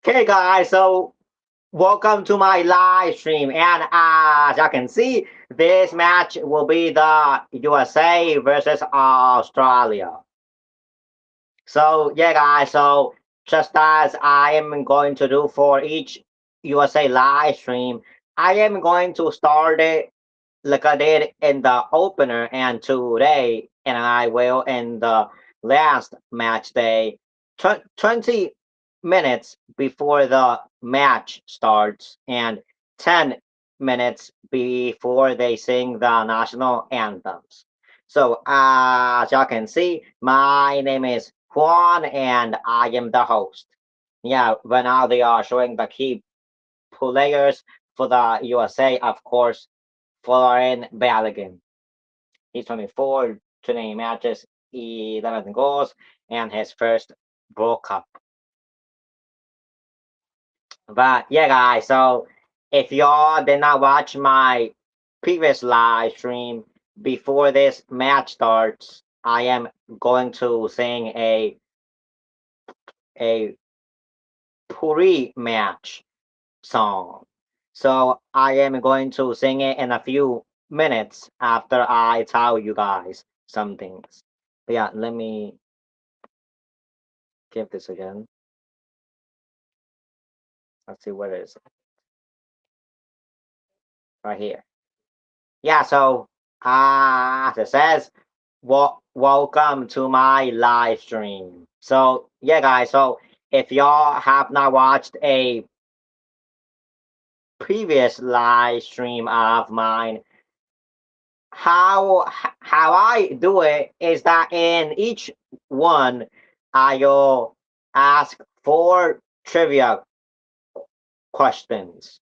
Okay, guys, so welcome to my live stream. And as you can see, this match will be the USA versus Australia. So, yeah, guys, so just as I am going to do for each USA live stream, I am going to start it like I did in the opener and today, and I will in the last match day, 20 minutes before the match starts and 10 minutes before they sing the national anthems. So, as y'all can see, my name is Juan and I am the host. Yeah, right now they are showing the key players for the USA, of course, Florian Balogun. He's 24, 20 matches, 11 goals, and his first World Cup. But yeah, guys, so if y'all did not watch my previous live stream before this match starts, I am going to sing a pre-match song. So I am going to sing it in a few minutes after I tell you guys some things. But yeah, let me give this again. Let's see what it is. Right here. Yeah, so as it says, welcome to my live stream. So yeah, guys, so if y'all have not watched a previous live stream of mine, how I do it is that in each one I'll ask four trivia questions,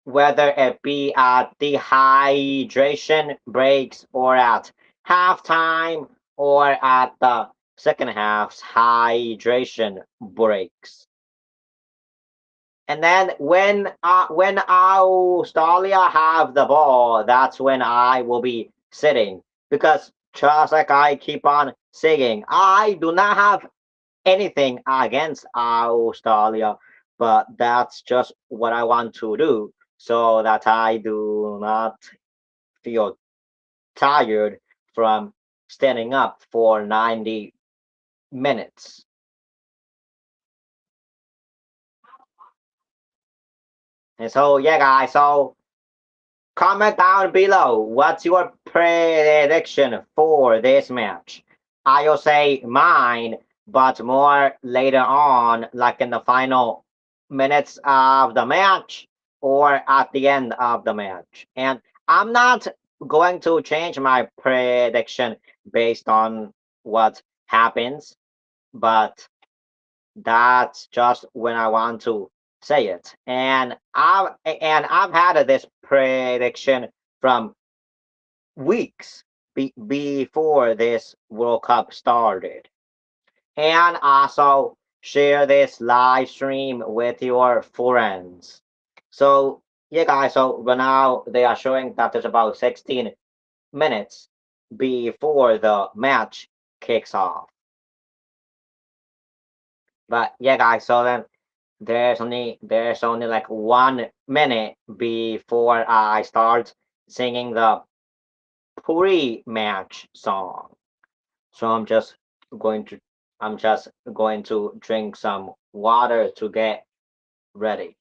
whether it be at the hydration breaks or at halftime or at the second half's hydration breaks. And then when Australia have the ball, that's when I will be sitting. Because just like I keep on saying, I do not have anything against Australia, but that's just what I want to do so that I do not feel tired from standing up for 90 minutes. And so, yeah, guys, so comment down below what's your prediction for this match. I'll say mine, but more later on, like in the final minutes of the match or at the end of the match. And I'm not going to change my prediction based on what happens, but that's just when I want to say it. And I've had this prediction from weeks before this World Cup started. And also share this live stream with your friends. So yeah, guys. So right now they are showing that there's about 16 minutes before the match kicks off. But yeah, guys. So then there's only like 1 minute before I start singing the pre-match song. So going to I'm just going to drink some water to get ready.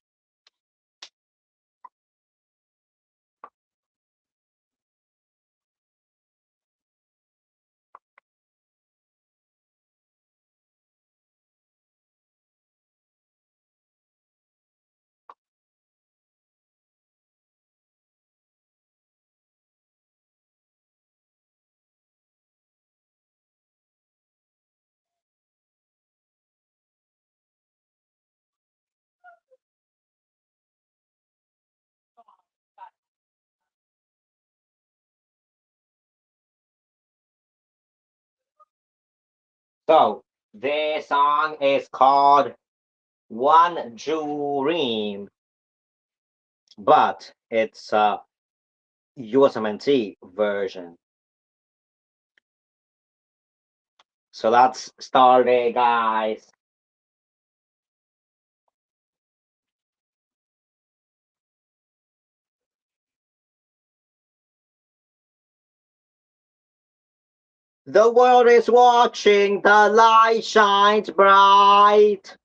So this song is called One Dream, but it's a USMNT version. So let's start it, guys. The world is watching, the light shines bright.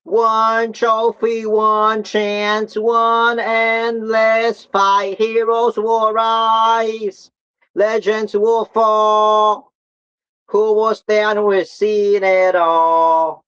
One trophy, one chance, one endless fight. Heroes will rise, legends will fall. Who will stand with seen it all?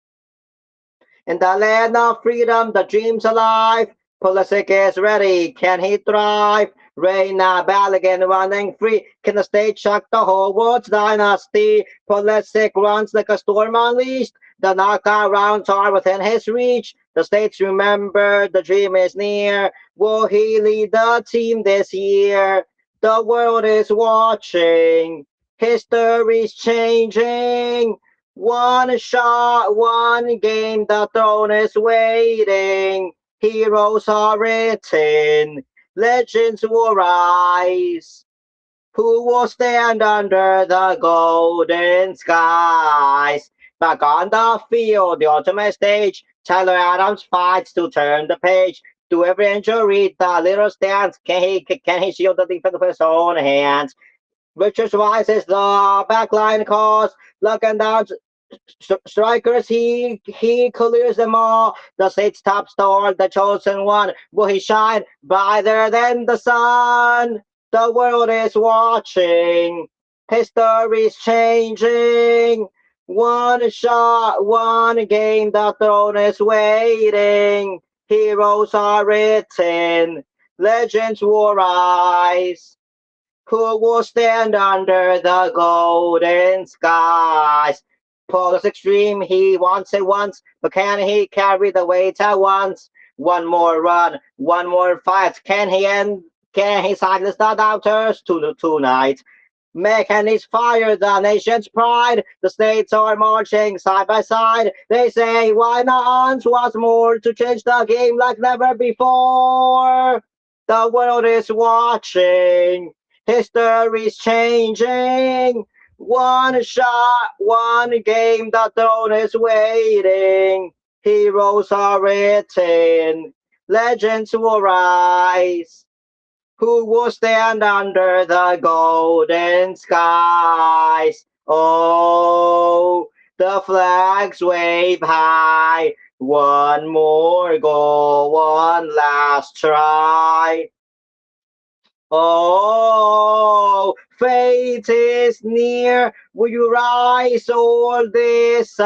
In the land of freedom, the dream's alive. Pulisic is ready, can he thrive? Reina Balogun running free. Can the stage shock the whole world's dynasty? Pulisic runs like a storm unleashed. The knockout rounds are within his reach. The states remember the dream is near. Will he lead the team this year? The world is watching. History's changing. One shot, one game, the throne is waiting. Heroes are written, legends will rise. Who will stand under the golden skies? Back on the field, the ultimate stage, Tyler Adams fights to turn the page. To every injury, the little stands. Can he shield the defense with his own hands? Richard rises the backline calls, looking down strikers, he clears them all. The state's top star, the chosen one, will he shine brighter than the sun? The world is watching, history's changing. One shot, one game, the throne is waiting. Heroes are written, legends will rise. Who will stand under the golden skies? Paul is extreme, he wants it once, but can he carry the weight at once? One more run, one more fight. Can he silence the doubters tonight? Can he fire the nation's pride? The states are marching side by side. They say, why not once more to change the game like never before? The world is watching. History's changing. One shot, one game, the throne is waiting. Heroes are written. Legends will rise. Who will stand under the golden skies? Oh, the flags wave high. One more goal, one last try. Oh, fate is near. Will you rise or disappear?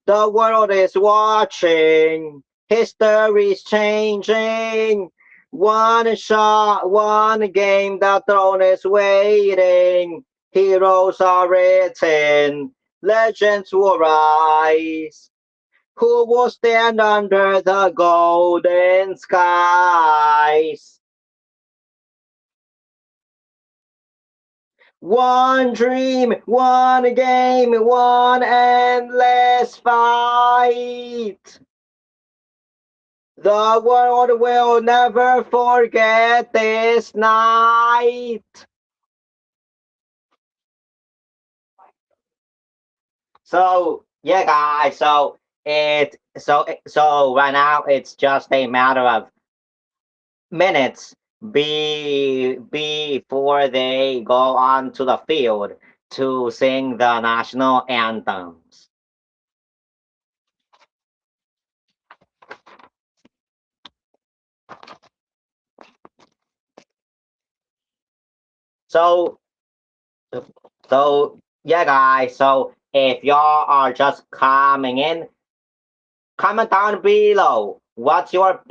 The world is watching. History's changing. One shot, one game, the throne is waiting. Heroes are written. Legends will rise. Who will stand under the golden skies? One dream, one game, one endless fight. The world will never forget this night. So yeah, guys. So right now it's just a matter of minutes before they go onto the field to sing the national anthems. So so yeah, guys. So if y'all are just coming in, comment down below. What's your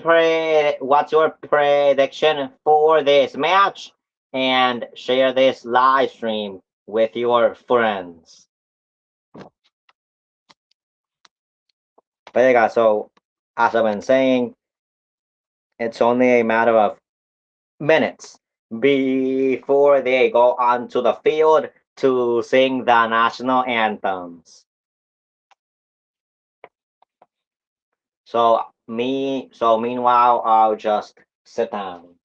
prediction for this match? And share this live stream with your friends. But yeah, guys, so as I've been saying, it's only a matter of minutes before they go onto the field to sing the national anthems. So meanwhile, I'll just sit down.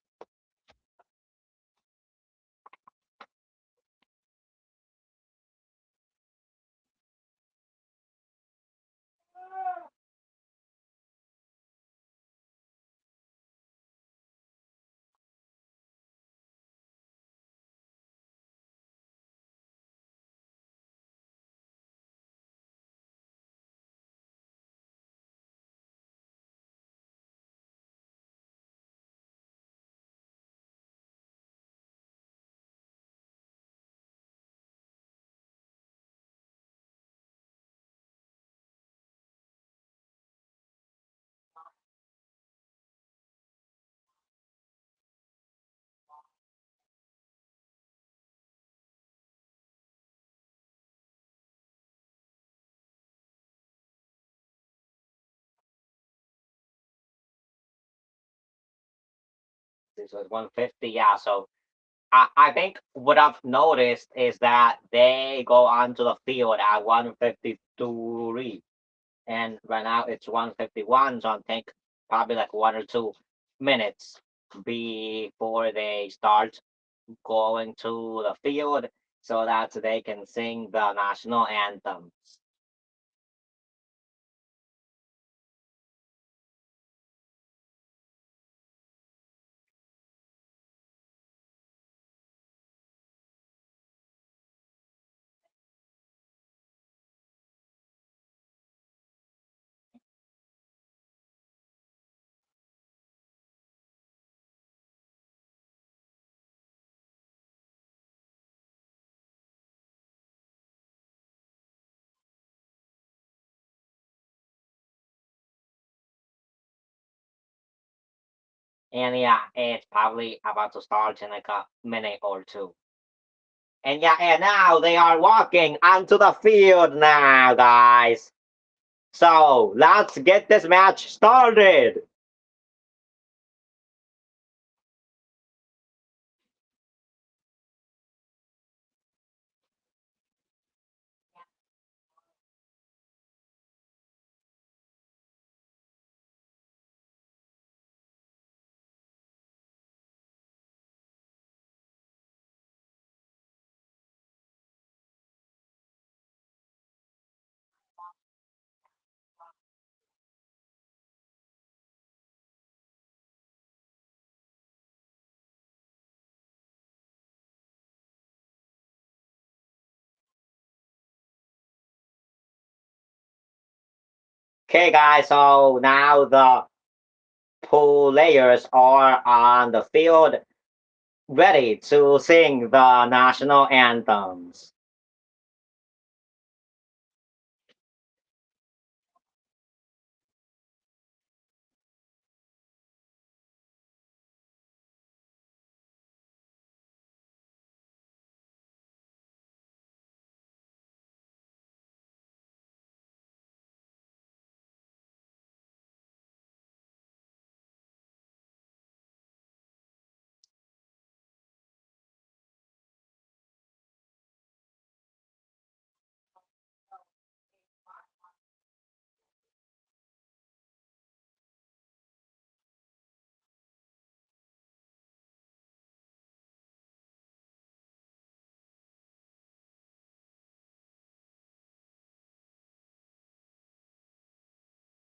So it's 150. Yeah. So I think what I've noticed is that they go onto the field at 153, and right now it's 151. So I think probably like 1 or 2 minutes before they start going to the field so that they can sing the national anthem. And yeah, it's probably about to start in like a minute or two. And yeah, and now they are walking onto the field now, guys. So let's get this match started. Okay, guys, so now the players are on the field ready to sing the national anthems.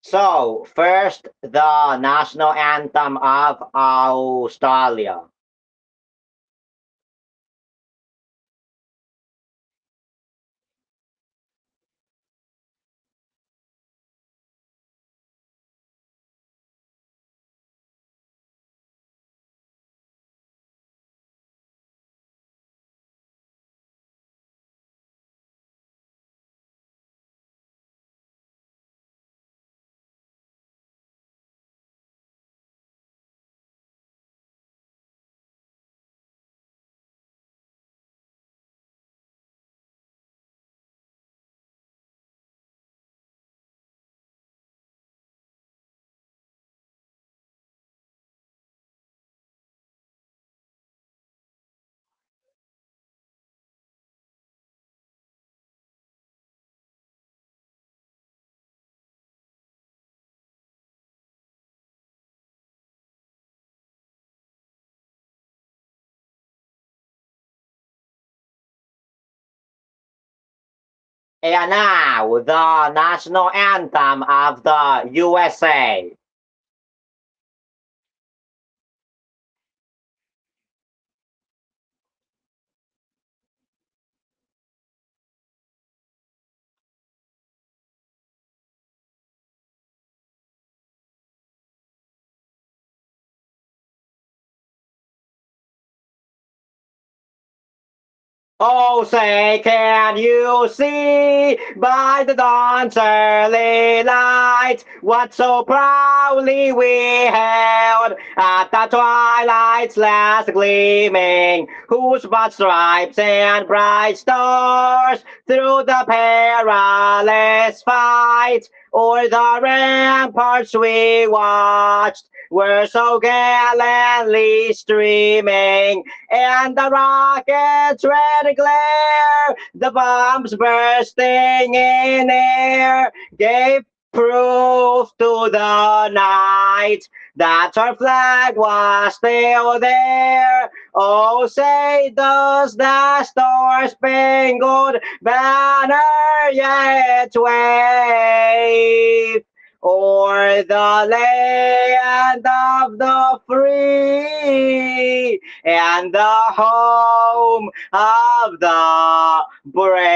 So, first, the national anthem of Australia. And now, the national anthem of the USA. Oh, say, can you see by the dawn's early light what so proudly we held at the twilight's last gleaming, whose broad stripes and bright stars through the perilous fight o'er the ramparts we watched were so gallantly streaming, and the rockets' red glare, the bombs bursting in air, gave proof to the night that our flag was still there. Oh, say does the star-spangled banner yet wave o'er the land of the free and the home of the brave.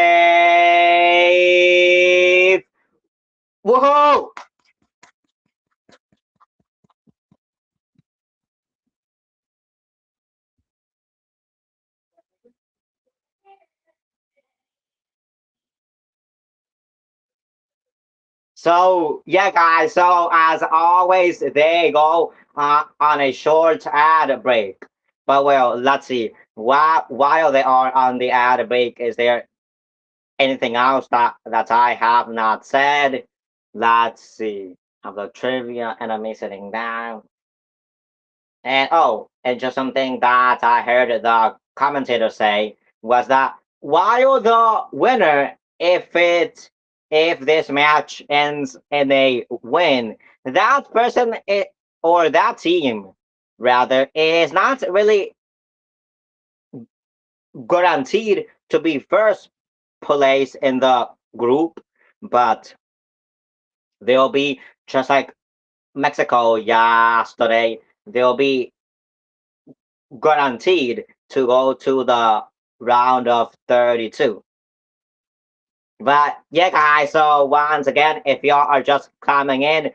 Woohoo! So yeah, guys. So as always, they go on a short ad break. But well, let's see. While they are on the ad break, is there anything else that I have not said? Let's see. Of the trivia, and I'm sitting down. And oh, and just something that I heard the commentator say was that while the winner, if this match ends in a win, that person or that team rather is not really guaranteed to be first place in the group, but they'll be just like Mexico yesterday. They'll be guaranteed to go to the round of 32. But yeah, guys, so once again, if y'all are just coming in,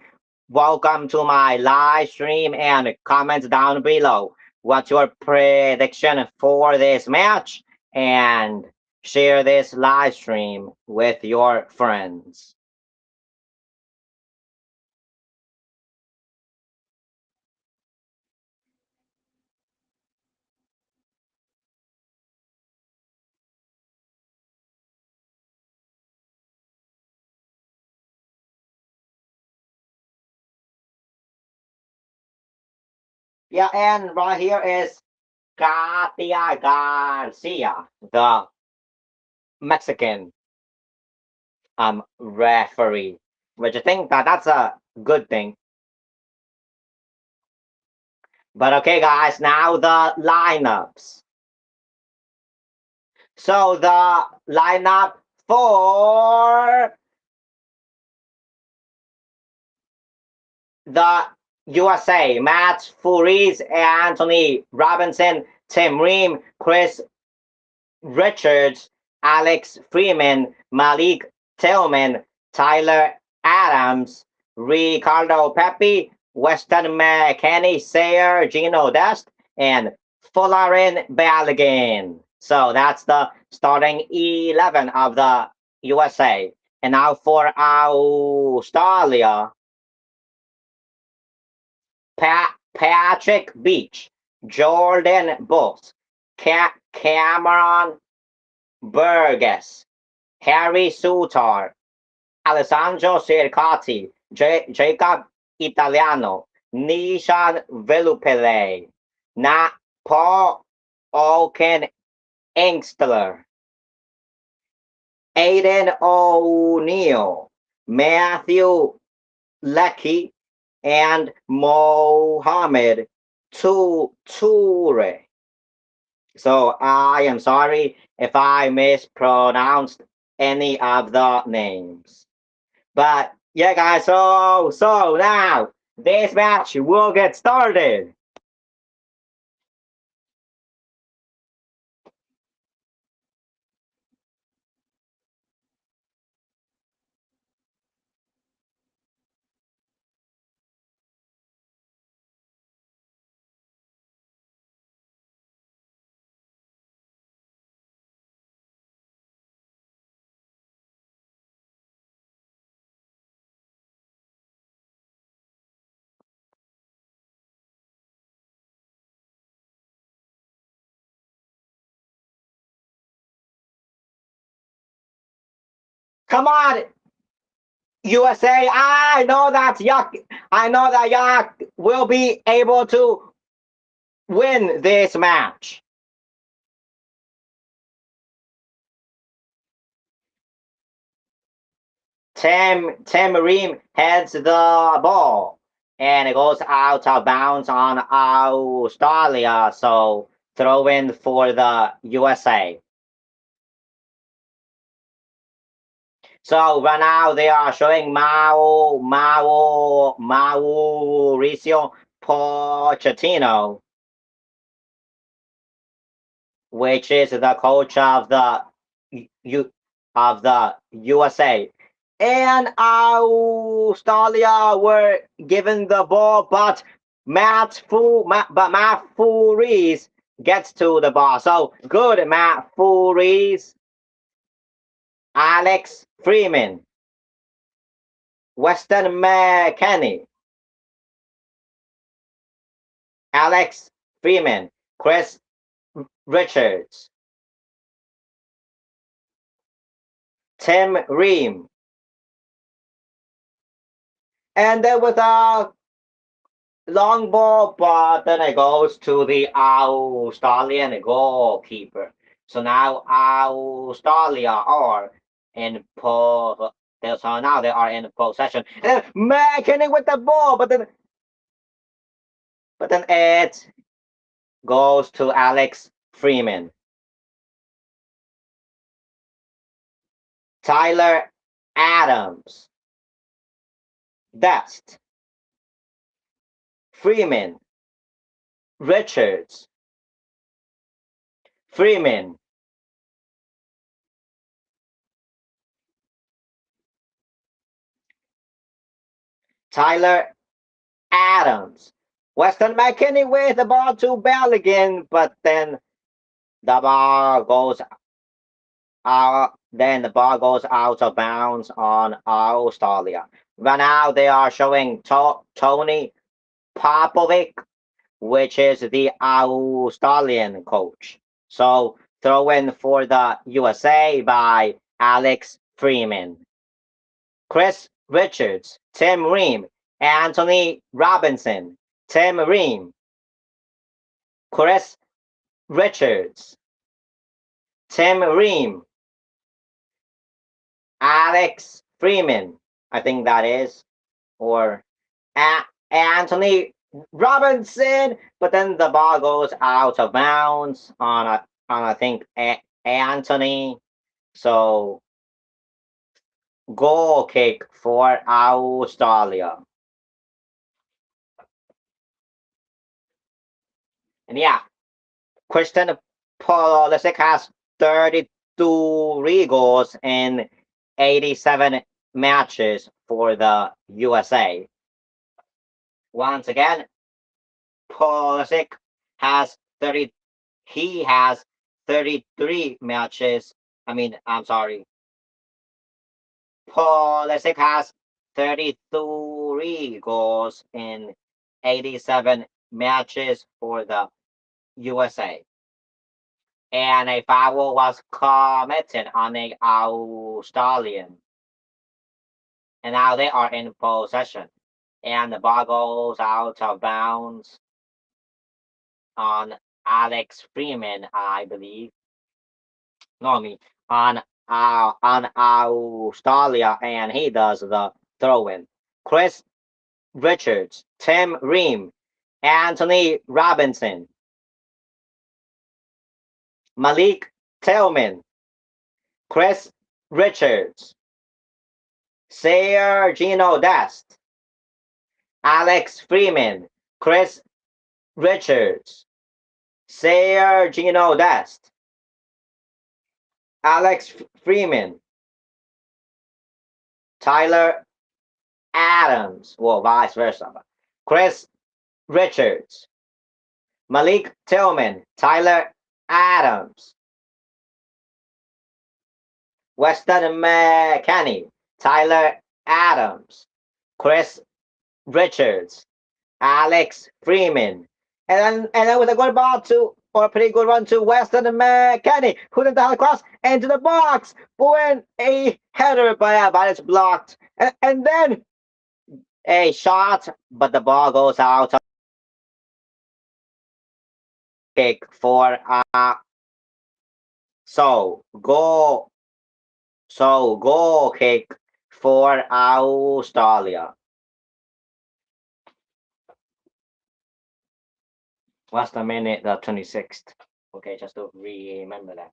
welcome to my live stream and comment down below what's your prediction for this match and share this live stream with your friends. Yeah, and right here is Katia Garcia, the Mexican referee, which I think that's a good thing. But okay, guys, now the lineups. So the lineup for the USA: Matt Furies, Anthony Robinson, Tim Ream, Chris Richards, Alex Freeman, Malik Tillman, Tyler Adams, Ricardo Pepi, Weston McKenney, Sayer, Gino Dest, and Folarin Balogun. So that's the starting 11 of the USA. And now for Australia, Patrick Beach, Jordan Bulls, Cameron Burgess, Harry Sutar, Alessandro Cercati, Jacob Italiano, Nishan Velupele, Paul Oken Engstler, Aiden O'Neill, Matthew Leckie, and Mohamed Toure. So I am sorry if I mispronounced any of the names. But yeah, guys, so now this match will get started. Come on, USA. I know that Yak. I know that Yak will be able to win this match. Tim Ream heads the ball and it goes out of bounds on Australia. So throw in for the USA. So right now they are showing Mauricio Pochettino, which is the coach of the USA. And Australia were given the ball, but Matt Furies gets to the ball. So good, Matt Furies. Alex Freeman, Weston McKennie, Alex Freeman, Chris Richards, Tim Ream. And then with a long ball, but then it goes to the Australian goalkeeper. So now Australia are in so now they are in possession. And then McKennie with the ball, but then it goes to Alex Freeman. Tyler Adams, Dest, Freeman, Richards, Freeman, Tyler Adams, Weston McKennie with the ball to Belligan, but then the ball goes out of bounds on Australia. Right now they are showing Tony Popovic, which is the Australian coach. So throw in for the USA by Alex Freeman. Chris Richards, Tim Ream, Anthony Robinson, Tim Ream, Chris Richards, Tim Ream, Alex Freeman, I think that is, or Anthony Robinson, but then the ball goes out of bounds on I think Anthony. So goal kick for Australia. And yeah, Christian Pulisic has 33 goals in 87 matches for the USA. Once again, Pulisic has 30. He has 33 matches. I'm sorry. Pulisic has 33 goals in 87 matches for the USA. And a foul was committed on the Australian. And now they are in possession. And the ball goes out of bounds on Alex Freeman, I believe. No, on Australia, and he does the throw-in. Chris Richards, Tim Ream, Anthony Robinson, Malik Tillman, Chris Richards, Sergino Dest, Alex Freeman, Chris Richards, Sergino Dest, Alex Freeman, Tyler Adams, well, vice versa, Chris Richards, Malik Tillman, Tyler Adams, Weston McKennie, Tyler Adams, Chris Richards, Alex Freeman, and then with a good ball to or a pretty good run to Weston McKennie, who then the cross into the box, pulling a header, but it's blocked. And then a shot, but the ball goes out. Kick for so goal goal kick for Australia. What's the minute? The 26th. Okay, just to remember that.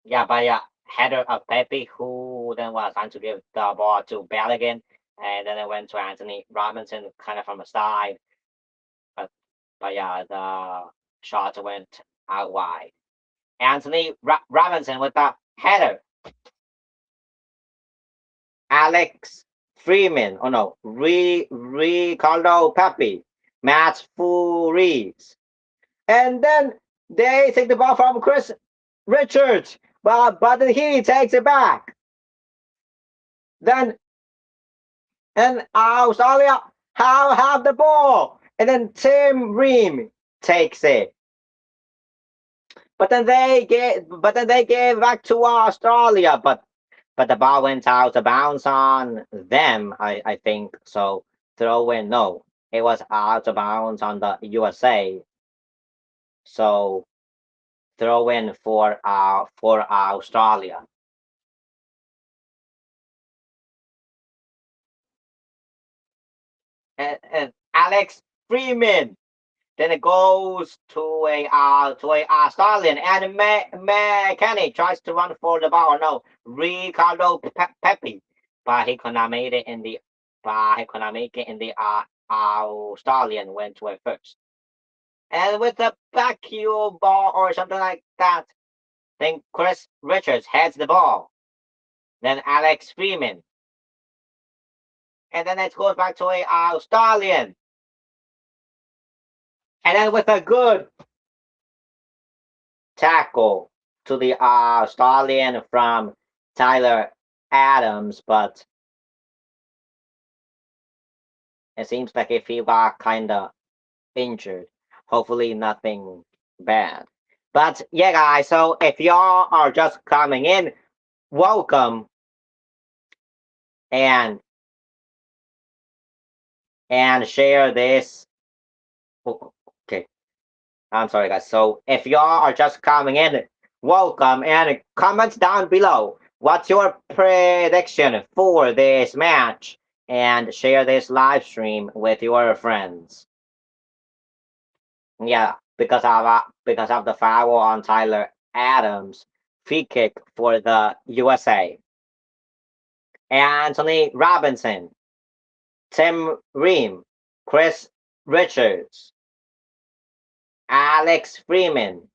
Yeah, but yeah, header of Pepe, who then was trying to give the ball to Belligan, and then it went to Anthony Robinson, kind of from the side. But yeah, the shot went out wide. Anthony Robinson with the header. Alex Freeman. Oh no, Ricardo Pepe. Matt Furies. And then they take the ball from Chris Richards, but he takes it back. Then and Australia have the ball, and then Tim Ream takes it. But then they gave back to Australia, but the ball went out of bounds on them. I think so. Throw in, no, it was out of bounds on the USA. So throw in for Australia. And Alex Freeman. Then it goes to a Australian, and McKennie tries to run for the ball. No, Ricardo Pepe, but he could not make it in the Australian went to it first. And with the vacuum ball or something like that, then Chris Richards heads the ball. Then Alex Freeman, and then it goes back to a Australian. And then with a good tackle to the Australian from Tyler Adams, but it seems like if he got kind of injured, hopefully nothing bad. But yeah, guys, so if y'all are just coming in, welcome and share this. Okay, I'm sorry, guys. So if y'all are just coming in, welcome and comment down below. What's your prediction for this match? And share this live stream with your friends. Yeah, because of the foul on Tyler Adams, free kick for the USA. Anthony Robinson, Tim Ream, Chris Richards, Alex Freeman.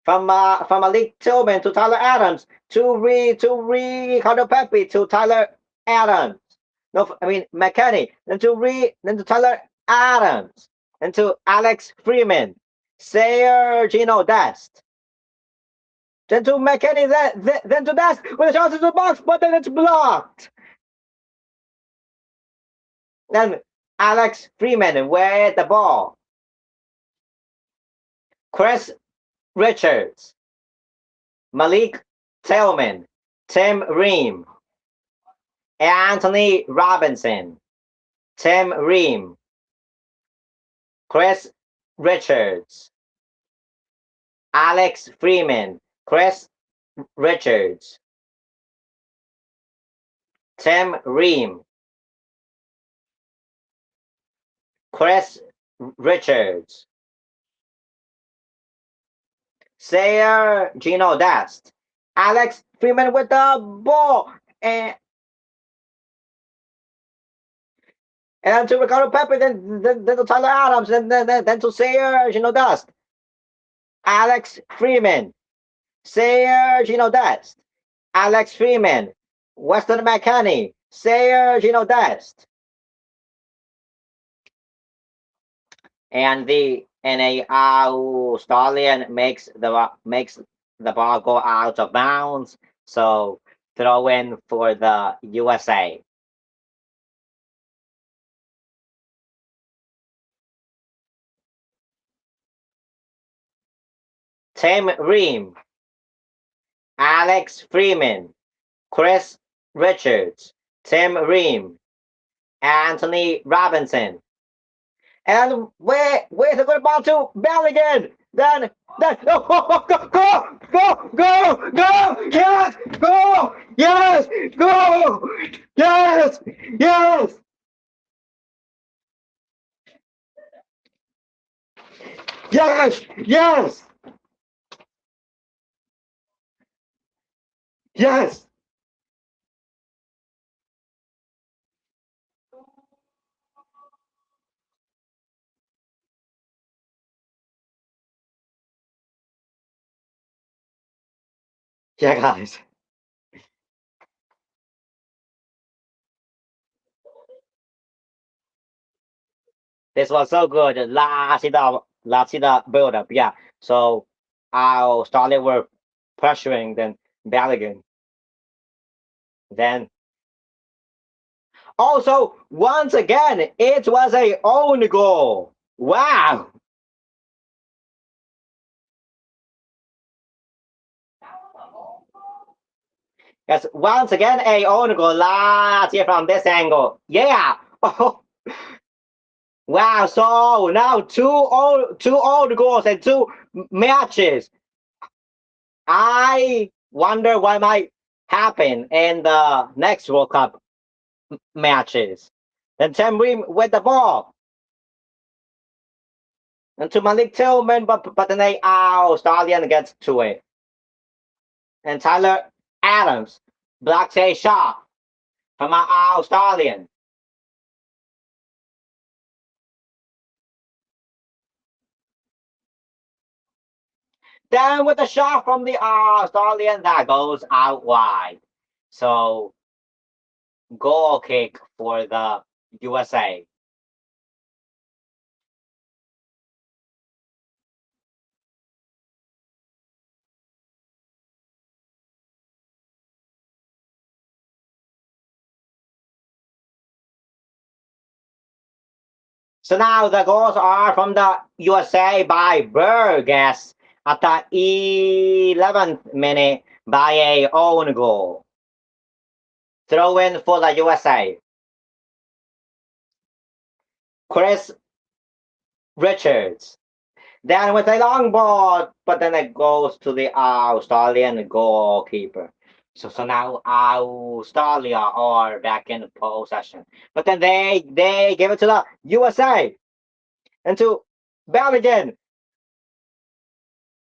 From Malik Tillman to Tyler Adams to Ricardo Pepe to Tyler Adams. No, I mean McKennie. Then to Tyler Adams. Then to Alex Freeman. Sergino Dest. Then to McKennie. Then to Dest with a shot to the box, but then it's blocked. Then Alex Freeman with the ball. Chris Richards, Malik Tillman, Tim Ream, Anthony Robinson, Tim Ream, Chris Richards, Alex Freeman, Chris Richards, Tim Ream, Chris Richards, Sergino Dest, Alex Freeman with the ball, and then to Ricardo Pepe, then to Tyler Adams, then to Sergino Dest, Alex Freeman, Sergino Dest, Alex Freeman, Weston McKennie, Sergino Dest, and a Australian makes the ball go out of bounds. So throw in for the USA. Tim Ream, Alex Freeman, Chris Richards, Tim Ream, Anthony Robinson. And where's the good ball to Belligan? Then oh, go, yes, go, yes, go, yes, yes, yes, yes, yes. Yeah, guys, this was so good. Last see the build up. Yeah, so our Starlet were pressuring then Belligan. Then also once again it was a own goal. Wow. Yes, once again a own goal. Let's see from this angle. Yeah. Oh, wow. So now two own goals and two matches. I wonder what might happen in the next World Cup matches. Then Tim Ream with the ball. And to Malik Tillman, but then they Australian gets to it. And Tyler Adams blocks a shot from our Australian. Then with a shot from the Australian that goes out wide. So goal kick for the USA. So now the goals are from the USA by Burgess at the 11th minute by a own goal. Throw in for the USA. Chris Richards. Then with a long ball, but then it goes to the Australian goalkeeper. So now Australia are back in possession. But then they give it to the USA and to Belgium.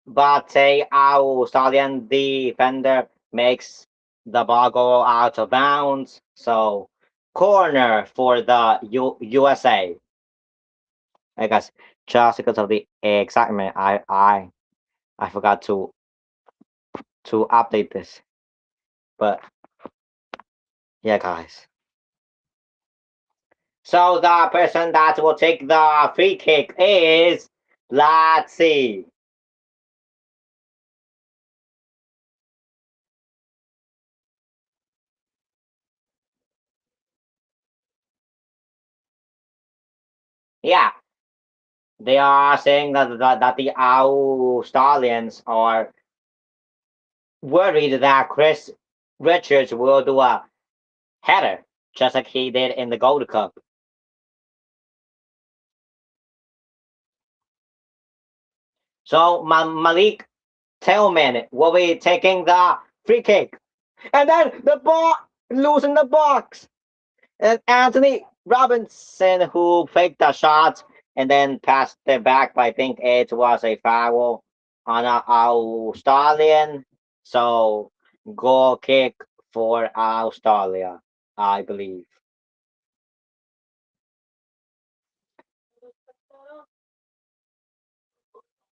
But a Australian defender makes the ball go out of bounds. So corner for the USA. I guess just because of the excitement, I forgot to update this. But yeah, guys. So the person that will take the free kick is, let's see. Yeah, they are saying that the Australians are worried that Chris Richards will do a header, just like he did in the Gold Cup. So Malik Tillman will be taking the free kick. And then the ball losing the box. And Anthony Robinson, who faked the shot and then passed it back, but I think it was a foul on an Australian. So goal kick for Australia, I believe.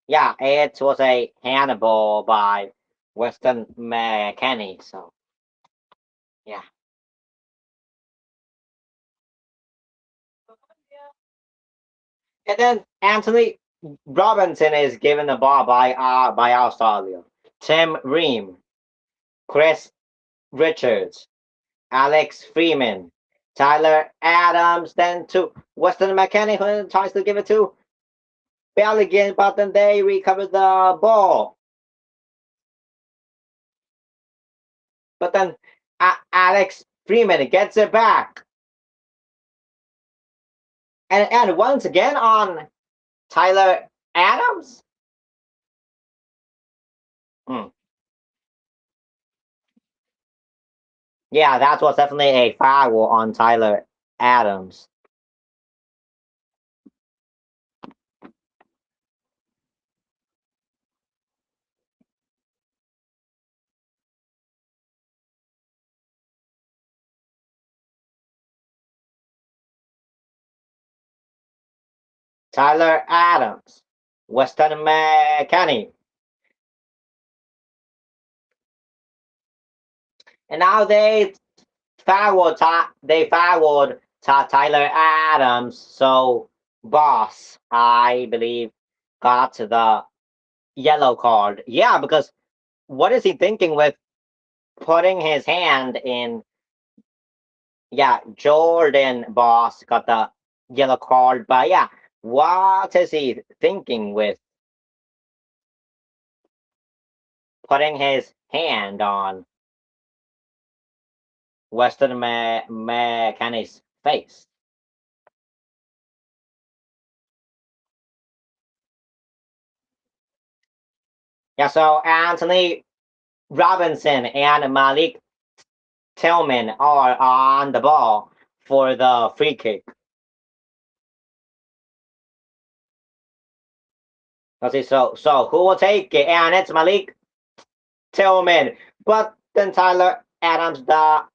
Yeah, it was a handball by Weston McKennie. So yeah. And then Anthony Robinson is given the ball by Australia. Tim Ream, Chris Richards, Alex Freeman, Tyler Adams, then to Weston McKennie, who tries to give it to Belligan, but then they recover the ball. but then Alex Freeman gets it back, and once again on Tyler Adams. Hmm. Yeah, that was definitely a foul on Tyler Adams. Tyler Adams, Weston McKennie, and now they fouled Tyler Adams. So Boss, I believe, got the yellow card. Yeah, because what is he thinking with putting his hand in? Yeah, Jordan Boss got the yellow card, but yeah, what is he thinking with putting his hand on Weston McKennie's face? Yeah, so Anthony Robinson and Malik Tillman are on the ball for the free kick. Let's see, so who will take it? And it's Malik Tillman. But then Tyler Adams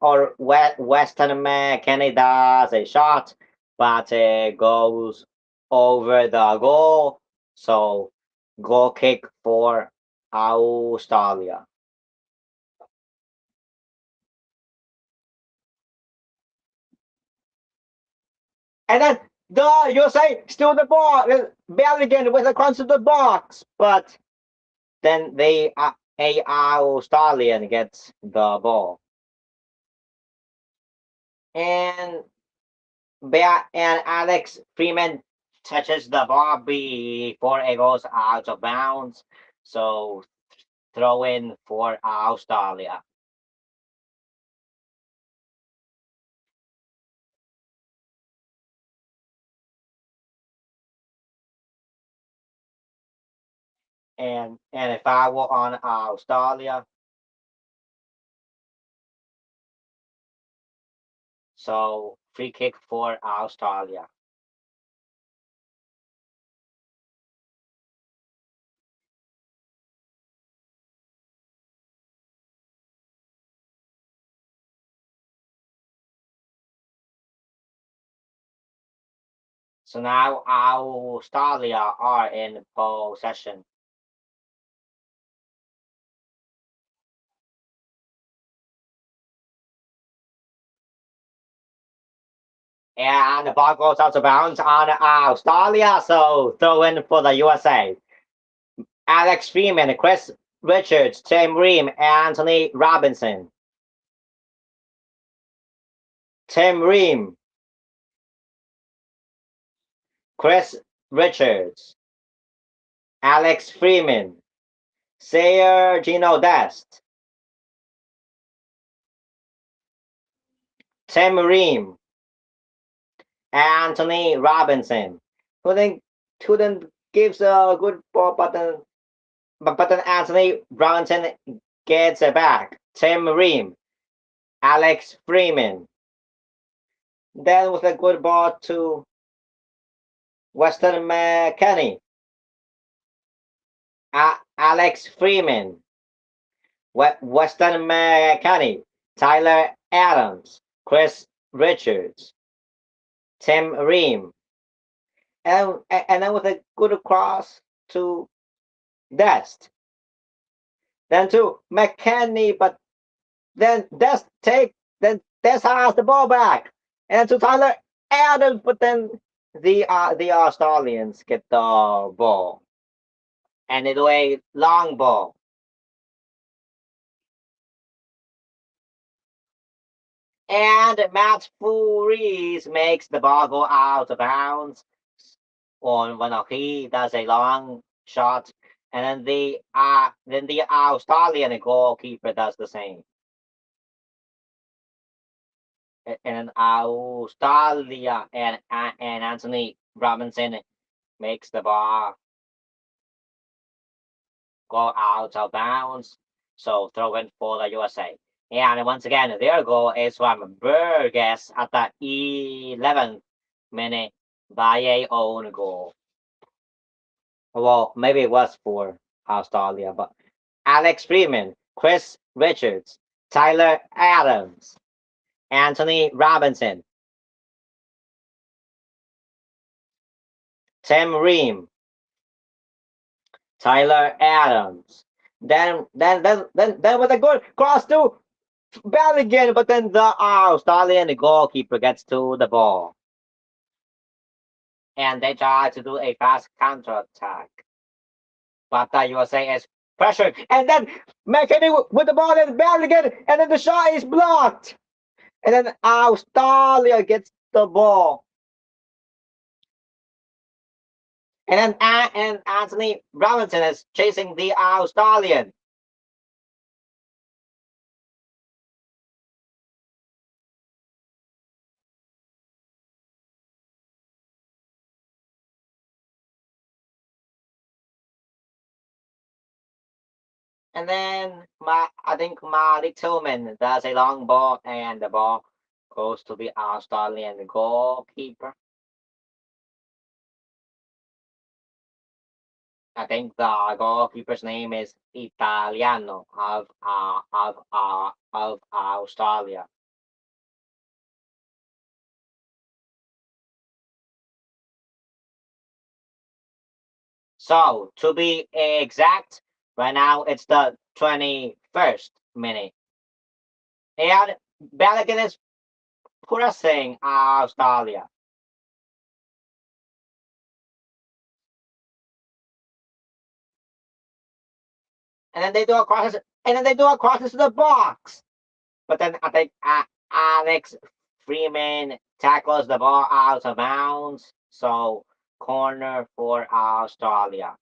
or Weston McKennie does a shot, but it goes over the goal. So goal kick for Australia. And then the USA steal the ball. Bellingham with a crunch of the box, but then a Australian gets the ball. And and Alex Freeman touches the ball before it goes out of bounds. So throw in for Australia. And if I were on Australia, so free kick for Australia. So now Australia are in possession. And the ball goes out of bounds on Australia, so throw in for the USA. Alex Freeman, Chris Richards, Tim Ream, Anthony Robinson. Tim Ream, Chris Richards, Alex Freeman, Sayer Gino Dest, Tim Ream, Anthony Robinson. Who then, who then gives a good ball, but then Anthony Robinson gets it back. Tim Ream, Alex Freeman. Then with a good ball to Weston McKennie, Alex Freeman, Weston McKennie, Tyler Adams, Chris Richards, Tim Ream, and then with a good cross to Dest, then to McKennie, but then Dest has the ball back, and to Tyler Adams, but then the Australians get the ball, and it's a long ball. And Matt Furies makes the ball go out of bounds on when he does a long shot, and then the Australian goalkeeper does the same. And Australia and Anthony Robinson makes the ball go out of bounds. So throw in for the USA. And once again, their goal is from Burgess at the 11th minute by a own goal. Well, maybe it was for Australia, but Alex Freeman, Chris Richards, Tyler Adams, Anthony Robinson, Tim Ream, Tyler Adams. Then with a good cross to Bellingham, but then the Australian goalkeeper gets to the ball. And they try to do a fast counter attack. But the USA is pressured. And then McKinney with the ball and Bellingham, and then the shot is blocked. And then Australia gets the ball. And then and Anthony Robinson is chasing the Australian. And then I think Malik Tillman does a long ball, and the ball goes to the Australian goalkeeper. I think the goalkeeper's name is Italiano of Australia. So to be exact, right now it's the 21st minute, and Bellingham is pressing Australia, and then they do a cross, and then they do a cross into the box. But then I think Alex Freeman tackles the ball out of bounds, so corner for Australia.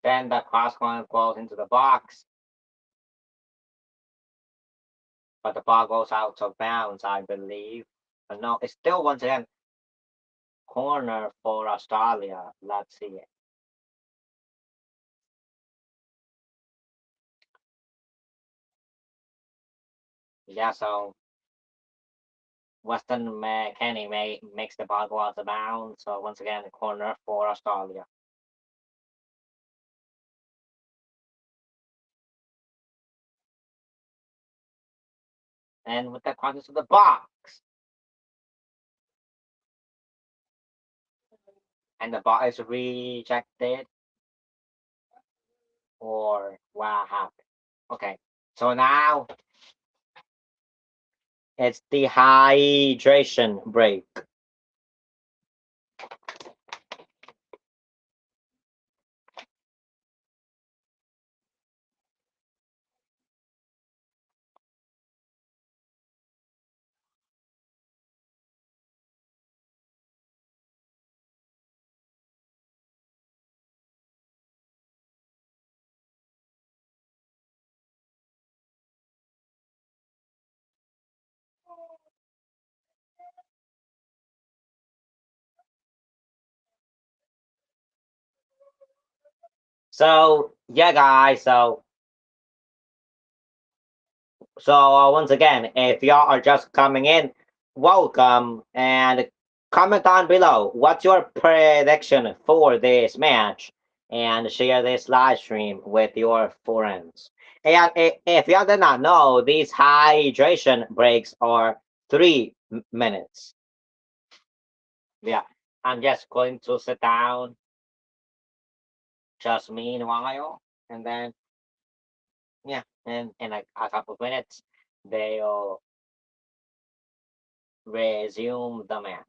Then the cross one goes into the box, but the ball goes out of bounds, I believe. But no, it's still once again corner for Australia. Let's see it. Yeah, so Weston McKennie makes the ball go out of bounds. So once again, corner for Australia. And with the contents of the box, and the ball is rejected, or what happened? Okay, so now it's the hydration break. So yeah, guys. So once again, if y'all are just coming in, welcome and comment down below what's your prediction for this match and share this live stream with your friends. And if you did not know, these hydration breaks are 3 minutes. Yeah, I'm just going to sit down just meanwhile, and then yeah, and in a couple of minutes they'll resume the match.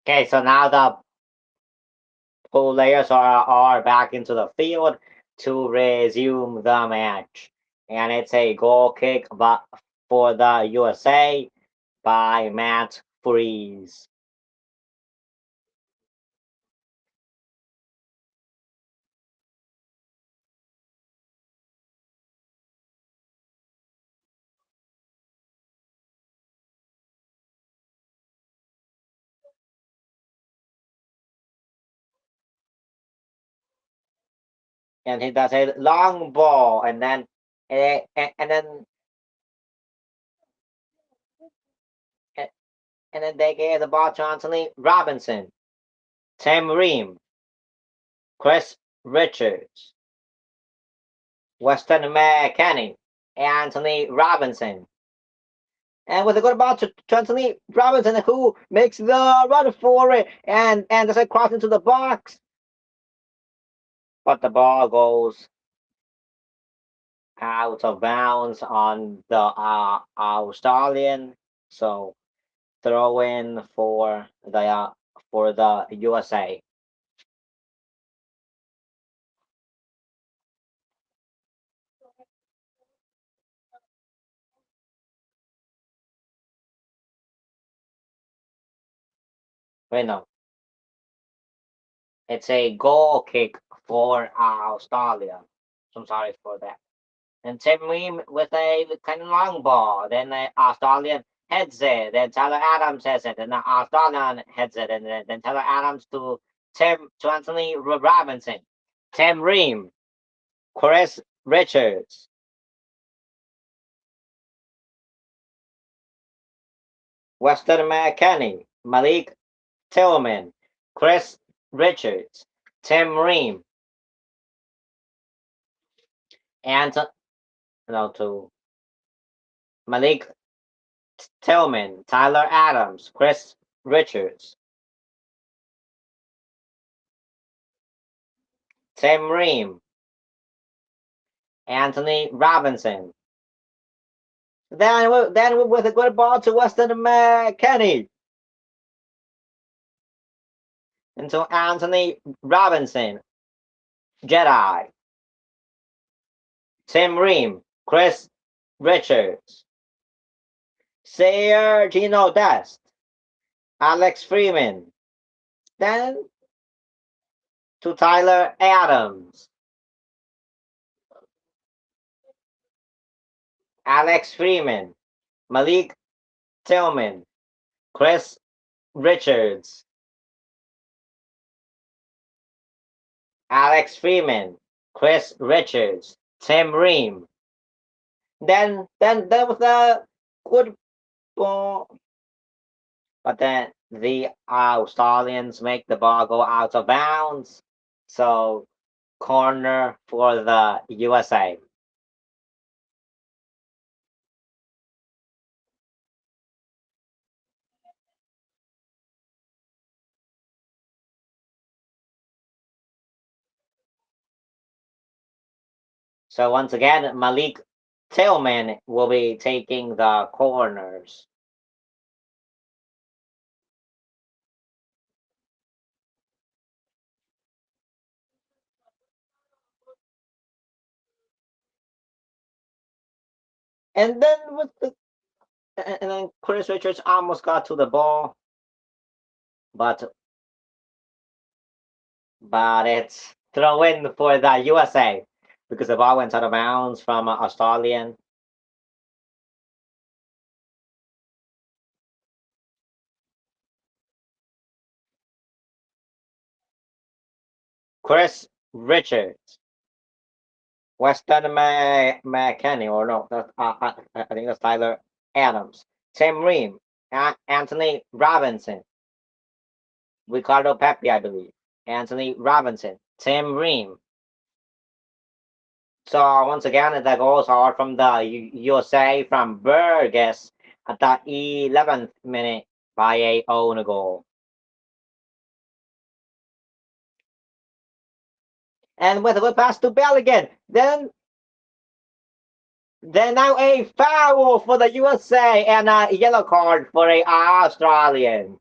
Okay, so now the players are back into the field to resume the match. And it's a goal kick but for the USA by Matt Freeze. And he does a long ball and then and then and then they gave the ball to Anthony Robinson, Tim Ream, Chris Richards, Weston McKennie, Anthony Robinson. And with a good ball to Anthony Robinson, who makes the run for it and does it cross into the box. But the ball goes out of bounds on the Australian. So throw in for the USA. Wait, no, it's a goal kick for Australia. So I'm sorry for that. And Tim Ream with a kind of long ball. Then the Australian heads it. Then Tyler Adams has it. And the Australian heads it. And then Tyler Adams to Anthony Robinson. Tim Ream. Chris Richards. Weston McKennie. Malik Tillman. Chris Richards. Tim Ream. And no, to Malik Tillman. Tyler Adams. Chris Richards. Tim Ream. Anthony Robinson. Then with a good ball to Weston McKennie. Into Anthony Robinson. Jedi. Tim Ream. Chris Richards. Sayer Gino Dest. Alex Freeman. Then to Tyler Adams. Alex Freeman. Malik Tillman. Chris Richards. Alex Freeman. Chris Richards. Tim Ream. Then there was a good ball, but then the Australians make the ball go out of bounds. So corner for the USA. So once again, Malik Tillman will be taking the corners. And then with the and then Chris Richards almost got to the ball, but it's throw in for the USA because the ball went out of bounds from Australian. Chris Richards, Weston McKenney, or no, I think that's Tyler Adams, Tim Ream, Anthony Robinson, Ricardo Pepe, I believe, Anthony Robinson, Tim Ream. So once again, the goals are from the USA from Burgess at the 11th minute by a own goal. And with a good pass to Bell again. Then now a foul for the USA and a yellow card for a Australian.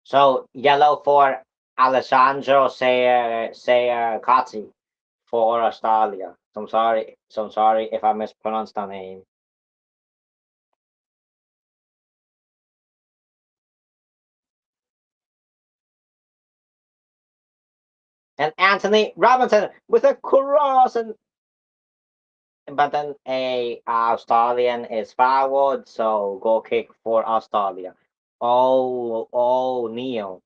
So yellow for Alessandro Sayer Cazzi for Australia. So I'm sorry if I mispronounced the name. And Anthony Robinson with a cross, and but then a Australian is fouled, so goal kick for Australia. Neil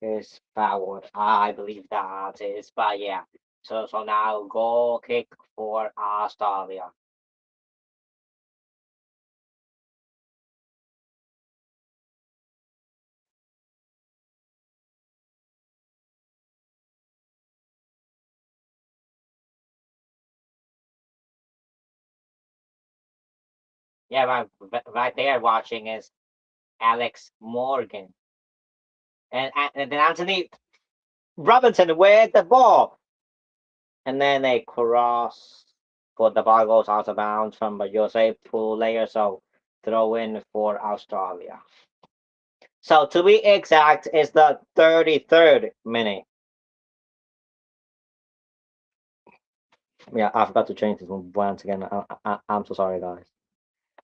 is fouled. I believe that is, but yeah. So now goal kick for Australia. Yeah, right there watching is Alex Morgan. And then Anthony Robinson with the ball. And then a cross for the ball goes out of bounds from the USA player, so throw in for Australia. So to be exact, is the 33rd minute. Yeah, I forgot to change this one once again. I'm so sorry, guys.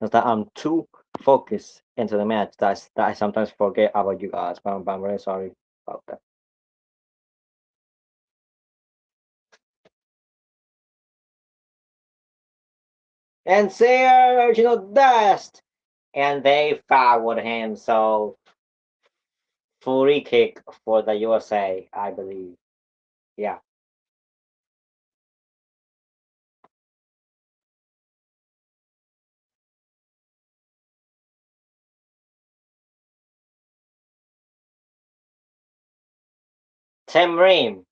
It's that I'm too focused into the match that I sometimes forget about you guys. But I'm really sorry about that. And Serge, dust, and they fouled him. So free kick for the USA, I believe. Yeah. Tim Ream,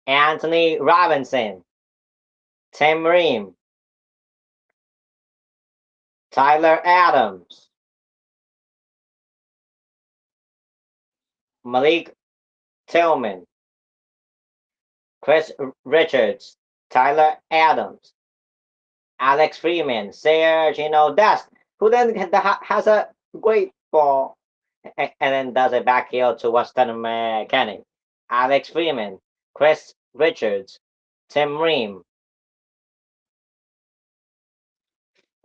Anthony Robinson, Tim Ream, Tyler Adams, Malik Tillman, Chris Richards, Tyler Adams, Alex Freeman, Serge, Dest, who then has a great ball and then does a back heel to Weston McKenney, Alex Freeman, Chris Richards, Tim Ream,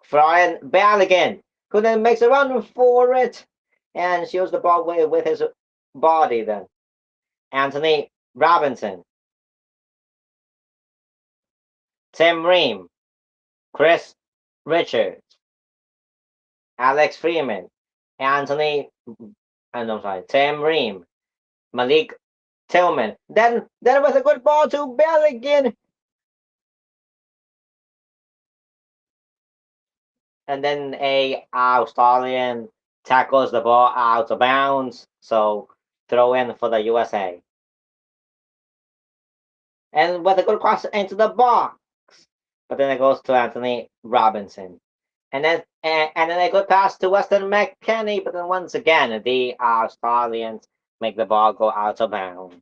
Brian Baligan, who then makes a run for it and shields the ball with his body then. Anthony Robinson, Tim Ream, Chris Richards, Alex Freeman, Anthony, I'm sorry, Tim Ream, Malik Tillman. Then was a good ball to Belligan. And then a Australian tackles the ball out of bounds. So throw in for the USA. And with a good cross into the box. But then it goes to Anthony Robinson. And then a good pass to Weston McKennie. But then once again, the Australians make the ball go out of bounds.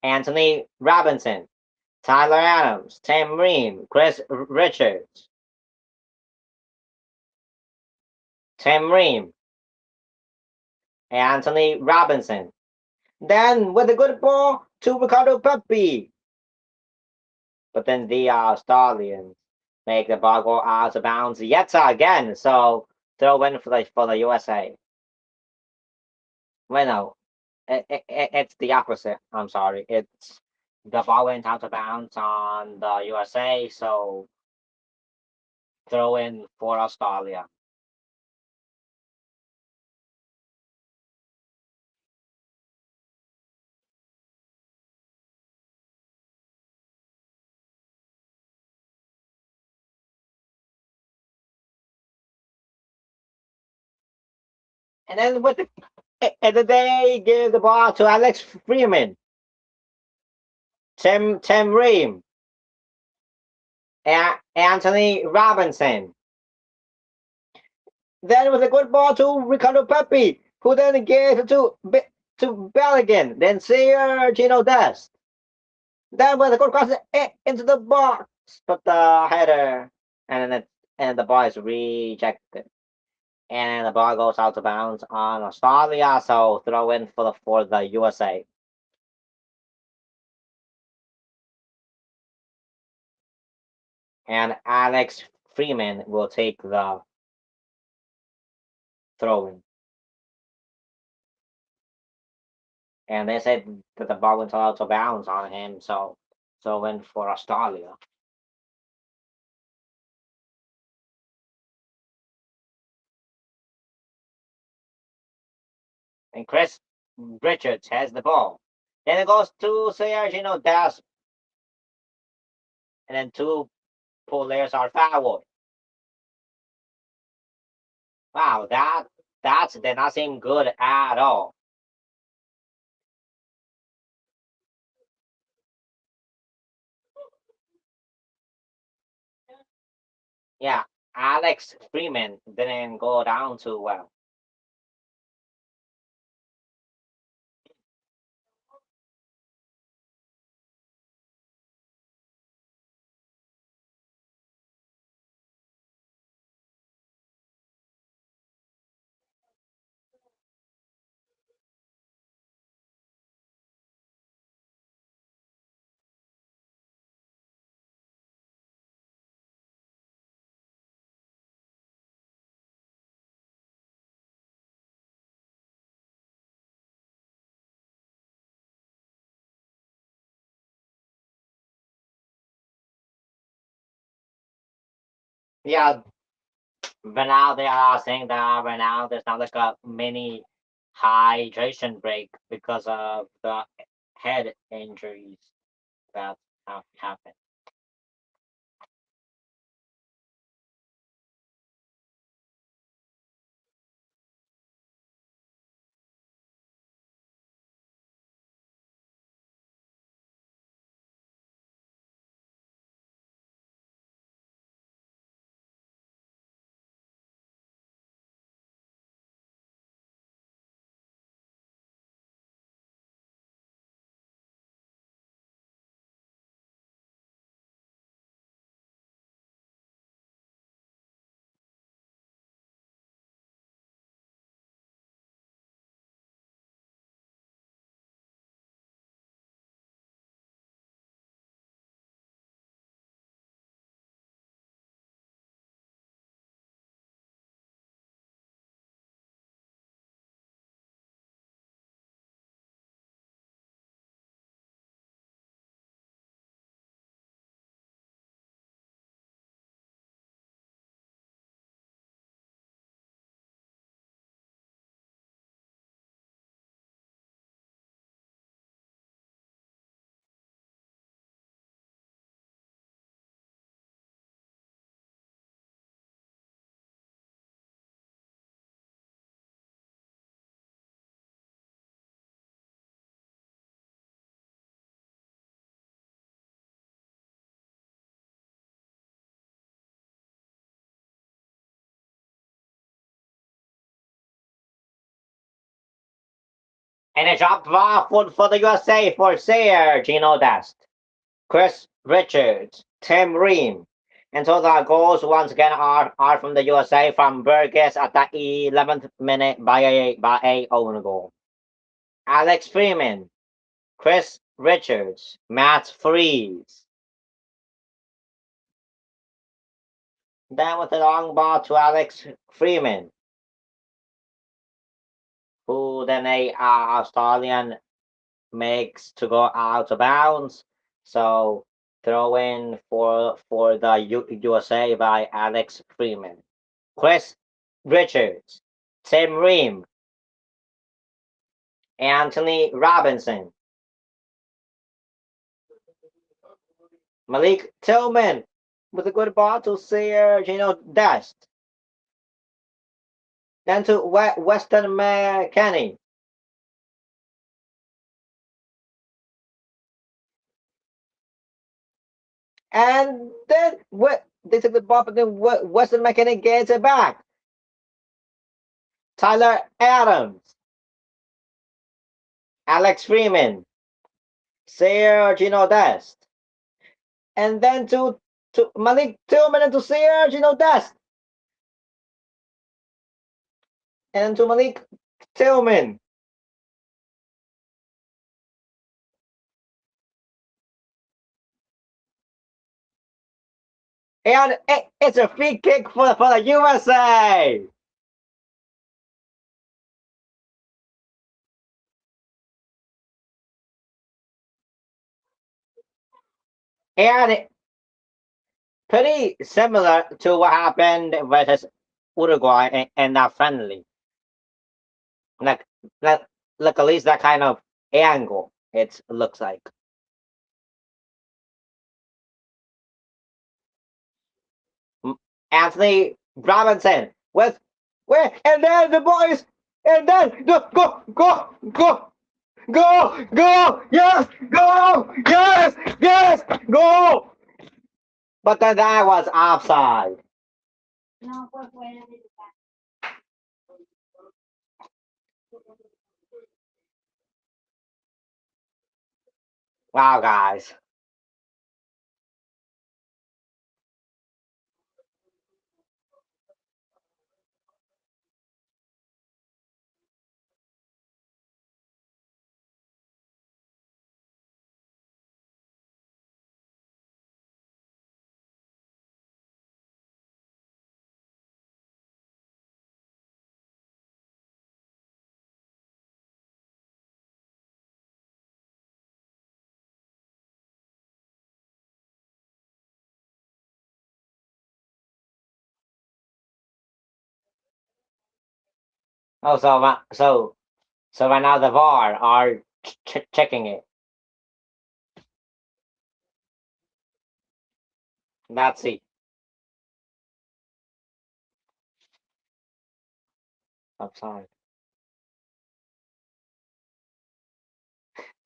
Anthony Robinson, Tyler Adams, Tim Ream, Chris Richards, Tim Ream, Anthony Robinson. Then with a good ball to Ricardo Pepe. But then the Australians make the ball go out of bounds yet again. So throw in for the USA. Well, no, it's the opposite. I'm sorry. It's the ball went out of bounds on the USA. So throw in for Australia. And then and then they give the ball to Alex Freeman, Tim Ream, Anthony Robinson. Then with a good ball to Ricardo Pepe, who then gave it to Belligan. Then Sergio Dest. Then with a good cross into the box, but the header and the ball is rejected. And the ball goes out of bounds on Australia, so throw in for the USA. And Alex Freeman will take the throw in. And they said that the ball went out of bounds on him, so throw in for Australia. And Chris Richards has the ball. Then it goes to Sergio Dest, and then two players are fouled. Wow, that did not seem good at all. Yeah, Alex Freeman didn't go down too well. Yeah, but now they are saying that right now there's not like a mini hydration break because of the head injuries that have happened. And a dropped ball for the USA for Sayer, Gino Dest, Chris Richards, Tim Ream. And so the goals once again are from the USA from Burgess at the 11th minute by a own goal. Alex Freeman, Chris Richards, Matt Freeze. Then with the long ball to Alex Freeman, who then a Australian makes to go out of bounds. So throw in for the USA by Alex Freeman, Chris Richards, Tim Ream, Anthony Robinson, Malik Tillman with a good ball to Sergio Dest. Then to Weston McKennie. And then they took the ball, but then Weston McKennie gets it back. Tyler Adams, Alex Freeman, Sergio Dest. And then to Malik Tillman and to Sergio Dest. And to Malik Tillman. And it's a free kick for the USA. And pretty similar to what happened versus Uruguay in that friendly. Like, like, like at least that kind of angle it looks like. Anthony Robinson with where and then the boys and then go yes go. But then that was offside. Wow, guys. Oh, so right now the VAR are checking it. Let's see. Offside.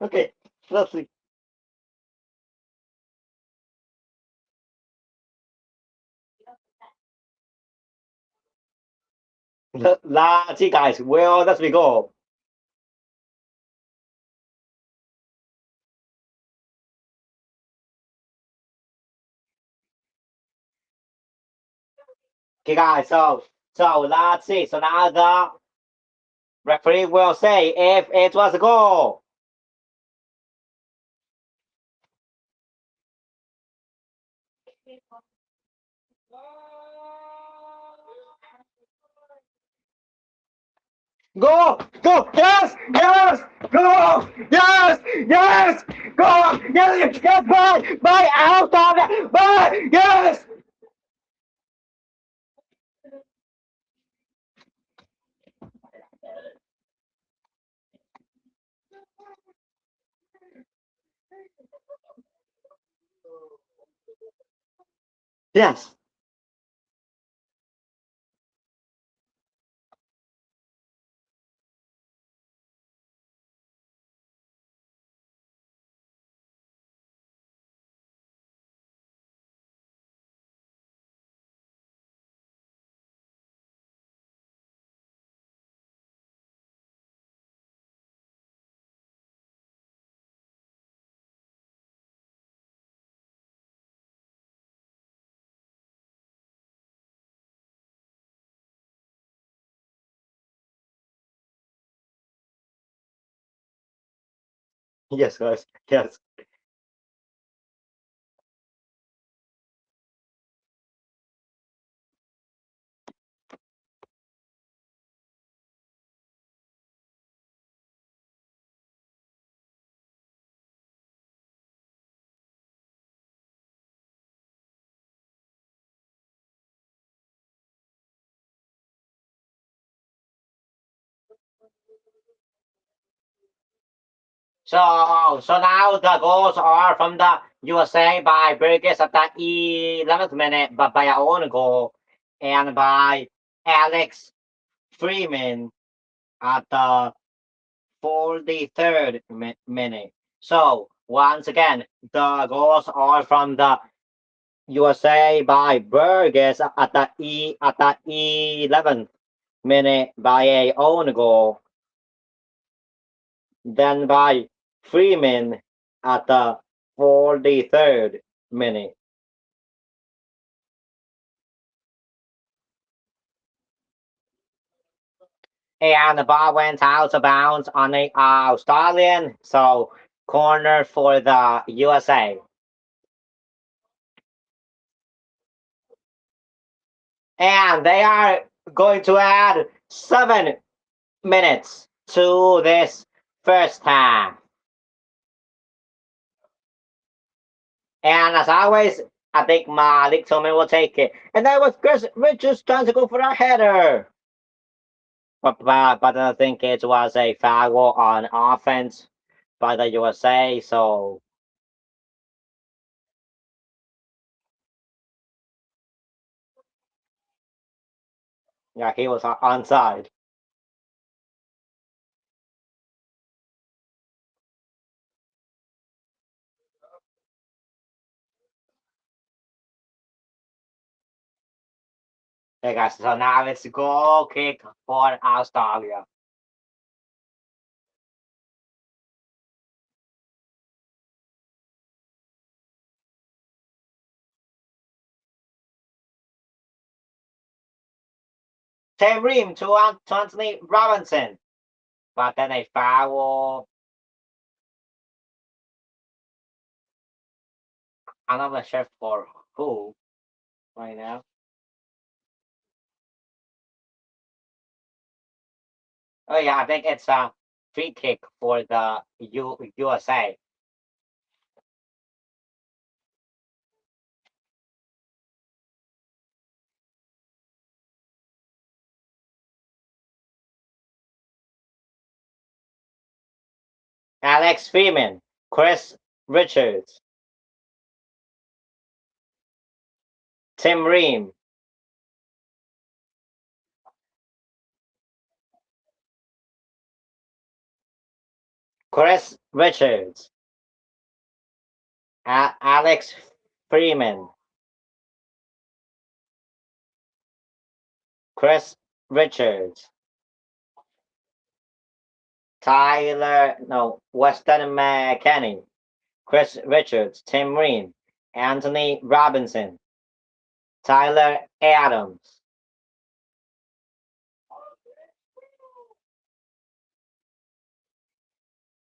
Okay, let's see. Let's see, guys. Where does we go? Okay, guys. So let's see. So now the referee will say if it was a goal. Go, yes, go, yes, go, yes, by out of it, by, yes. Yes. Yes, guys. Yes. So now the goals are from the USA by Burgess at the 11th minute, but by our own goal, and by Alex Freeman at the 43rd minute. So once again, the goals are from the USA by Burgess at the 11th minute by a own goal, then by Freeman at the 43rd minute. And the ball went out of bounds on the Australian, so corner for the USA. And they are going to add 7 minutes to this first half. And as always, I think Malik Tillman will take it. And that was Chris Richards trying to go for a header. But I think it was a foul on offense by the USA. So, yeah, he was onside. Okay, guys, so now it's a goal kick for Australia. Tim Ream to Anthony Robinson. But then a foul. I'm not sure for who right now. Oh yeah, I think it's a free kick for the USA. Alex Freeman, Chris Richards, Tim Ream, Chris Richards, Alex Freeman, Chris Richards, Weston McKenney, Chris Richards, Tim Ream, Anthony Robinson, Tyler Adams,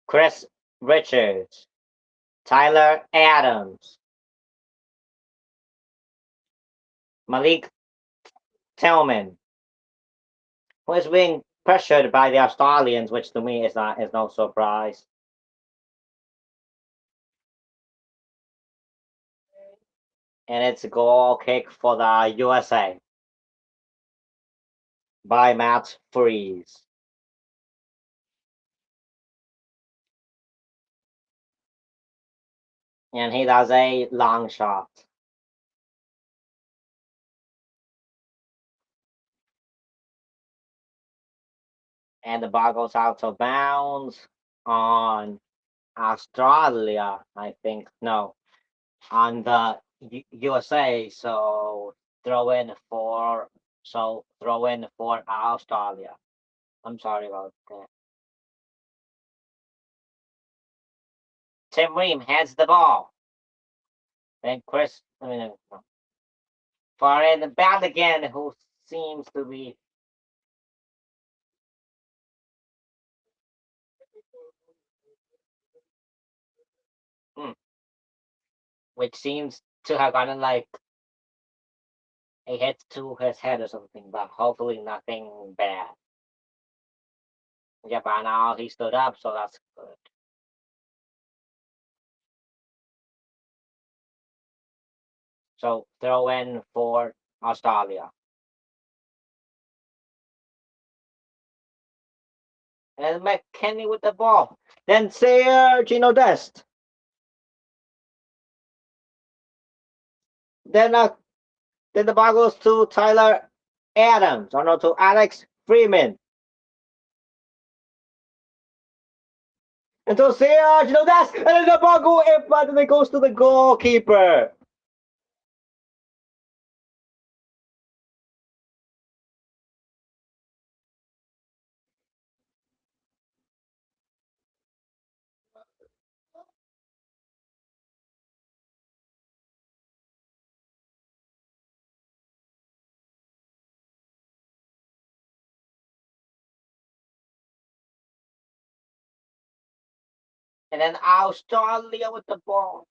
Chris Richards, Tyler Adams, Malik Tillman, who is being pressured by the Australians, which to me is no surprise. And it's a goal kick for the USA by Matt Freeze. And he does a long shot. And the ball goes out of bounds on Australia, I think. No, on the USA. Throw in for Australia. I'm sorry about that. Tim Ream heads the ball. Then for in the back again, who seems to be which seems to have gotten like a hit to his head or something, but hopefully nothing bad. Yeah, by now he stood up, so that's good. So throw in for Australia. And McKinney with the ball. Then Gino Dest. Then then the ball goes to Tyler Adams, or no, to Alex Freeman. And to Gino Dest. And then the ball goes in, but then it goes to the goalkeeper. And then Australia with the ball.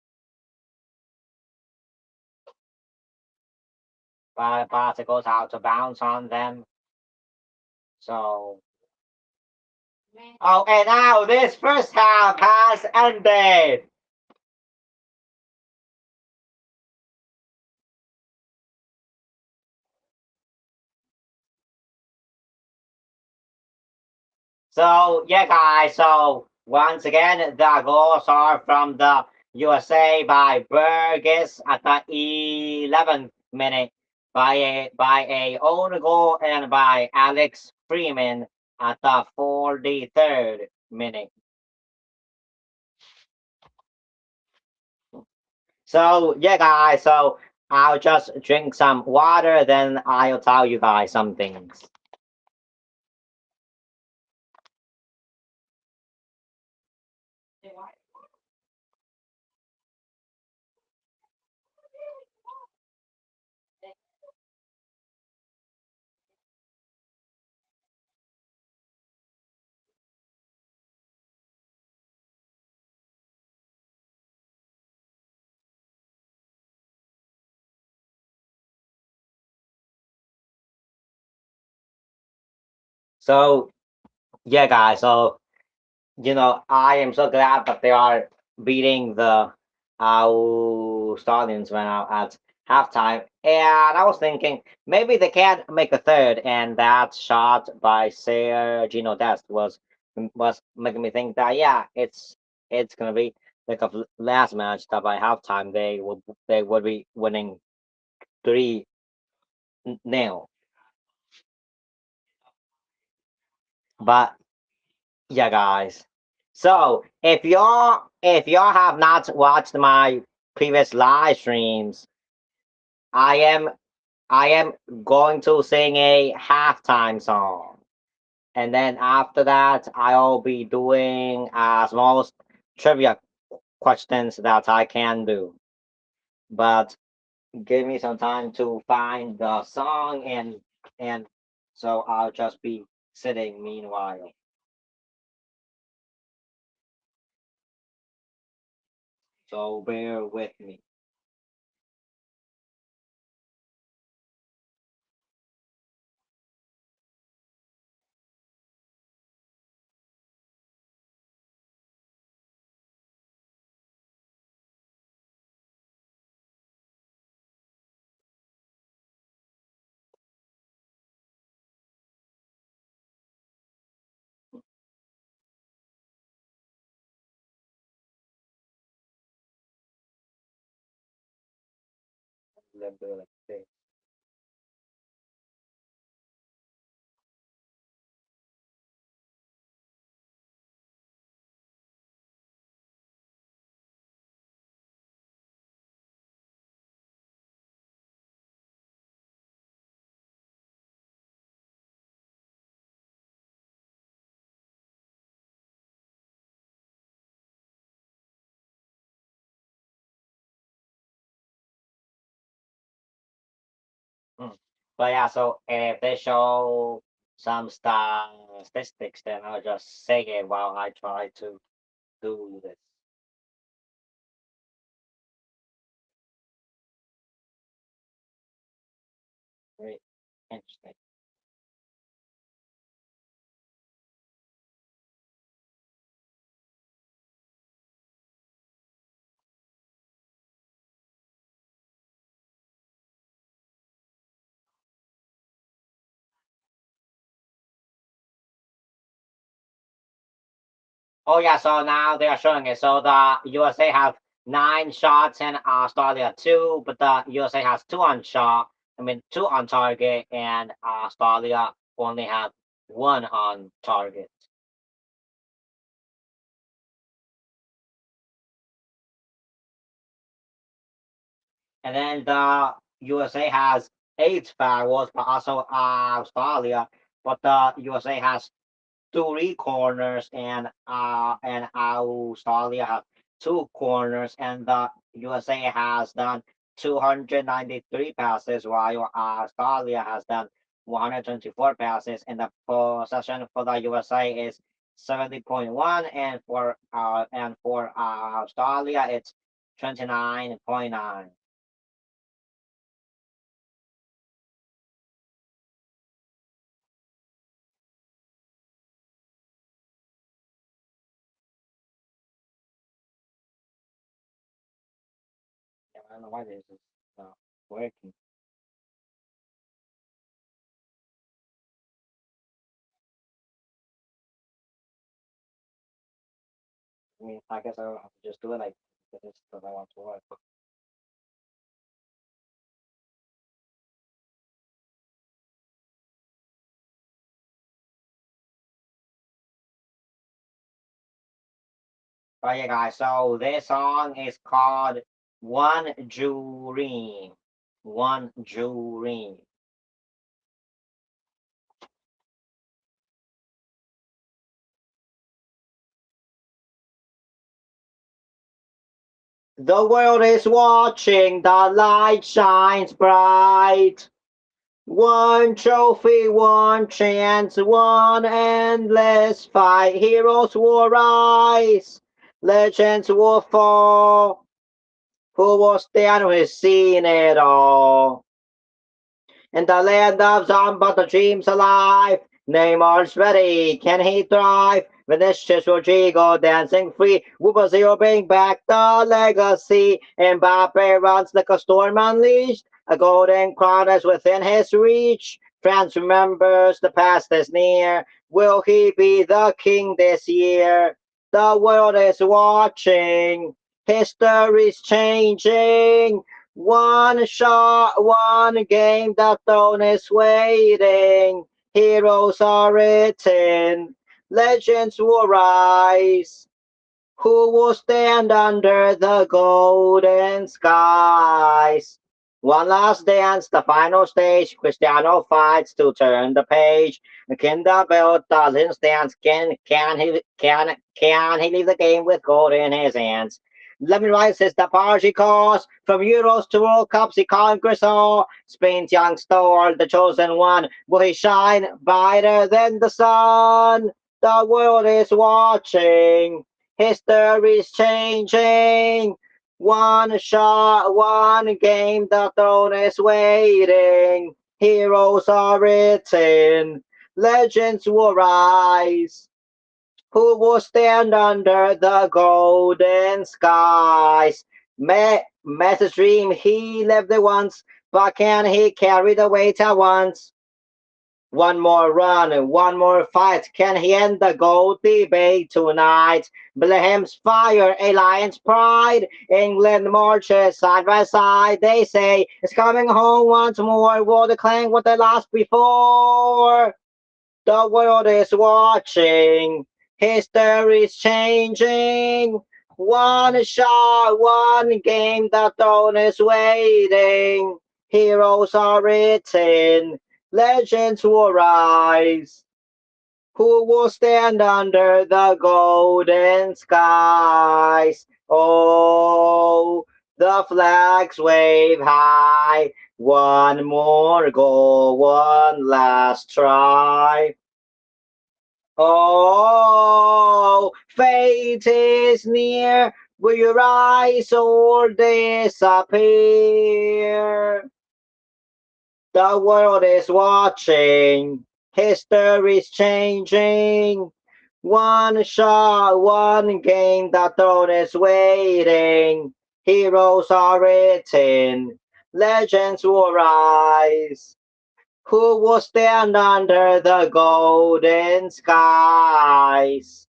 But it goes out to bounce on them. So oh, and now this first half has ended. So yeah, guys. So once again, the goals are from the USA by Burgess at the 11th minute, by a own goal, and by Alex Freeman at the 43rd minute. So yeah, guys. So I'll just drink some water, then I'll tell you guys some things. So yeah, guys. So I am so glad that they are beating the Australians when at halftime. And I was thinking maybe they can't make a third, and that shot by Sergino Dest was making me think that yeah, it's gonna be like a last match that by halftime they would be winning 3-0. But yeah, guys. So if y'all have not watched my previous live streams, I am I am going to sing a halftime song, and then after that, I'll be doing as most trivia questions that I can do. But give me some time to find the song, and so I'll just be sitting meanwhile. So bear with me. Let me do it like this. Mm. But yeah, so if they show some statistics, then I'll just say it while I try to do this. Interesting. Oh yeah, so now they are showing it. So the USA have 9 shots and Australia 2, but the USA has 2 on shot. I mean 2 on target, and Australia only have 1 on target. And then the USA has 8 fouls, but also Australia. But the USA has 3 corners, and Australia have 2 corners, and the USA has done 293 passes, while Australia has done 124 passes, and the possession for the USA is 70.1, and for Australia it's 29.9. I don't know why this is not working. I mean, I guess I'll have to just do it like this because I want to work. But yeah, guys, so this song is called One Dream. One Dream. The world is watching, the light shines bright. One trophy, one chance, one endless fight. Heroes will rise, legends will fall. Who will stand who's seen it all? In the land of some, but the dream's alive. Neymar's ready, can he thrive? Vinicius Rodrigo dancing free. Brazil bring back the legacy. Mbappe runs like a storm unleashed. A golden crown is within his reach. France remembers the past is near. Will he be the king this year? The world is watching. History's changing. One shot, one game, the throne is waiting. Heroes are written, legends will rise. Who will stand under the golden skies? One last dance, the final stage. Cristiano fights to turn the page. Can the belt doesn't stand? Can he leave the game with gold in his hands? Lemon Rice is the power she calls. From Euros to World Cups, he conquers all. Spain's young star, the chosen one. Will he shine brighter than the sun? The world is watching. History's changing. One shot, one game, the throne is waiting. Heroes are written, legends will rise. Who will stand under the golden skies? Messi's dream, he lived it once, but can he carry the weight at once? One more run, one more fight. Can he end the gold debate tonight? Bethlehem's fire, a lion's pride. England marches side by side. They say it's coming home once more. Will they claim what they lost before? The world is watching. History's changing. One shot, one game. The throne is waiting. Heroes are written. Legends will rise. Who will stand under the golden skies? Oh, the flags wave high. One more goal, one last try. Oh, fate is near. Will you rise or disappear? The world is watching. History's changing. One shot, one game, the throne is waiting. Heroes are written. Legends will rise. Who will stand under the golden skies?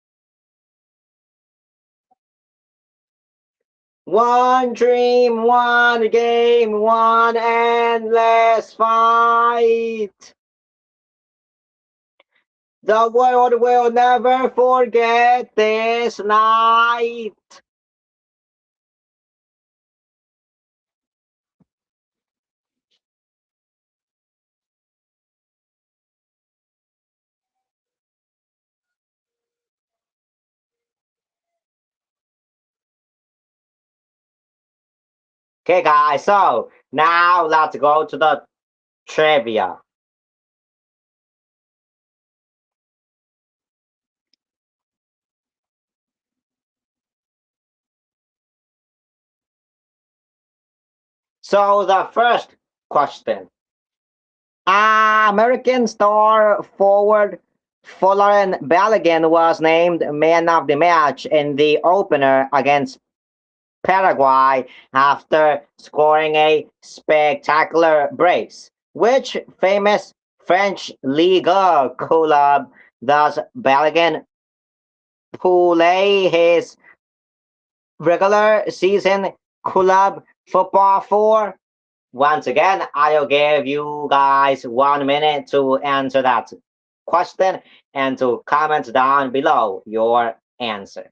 One dream, one game, one endless fight. The world will never forget this night. Okay, guys, so now let's go to the trivia. So, the first question. American star forward Folarin Balogun was named man of the match in the opener against Paraguay after scoring a spectacular brace. Which famous French Liga club does Balogun play his regular season club football for? Once again, I'll give you guys 1 minute to answer that question and to comment down below your answer.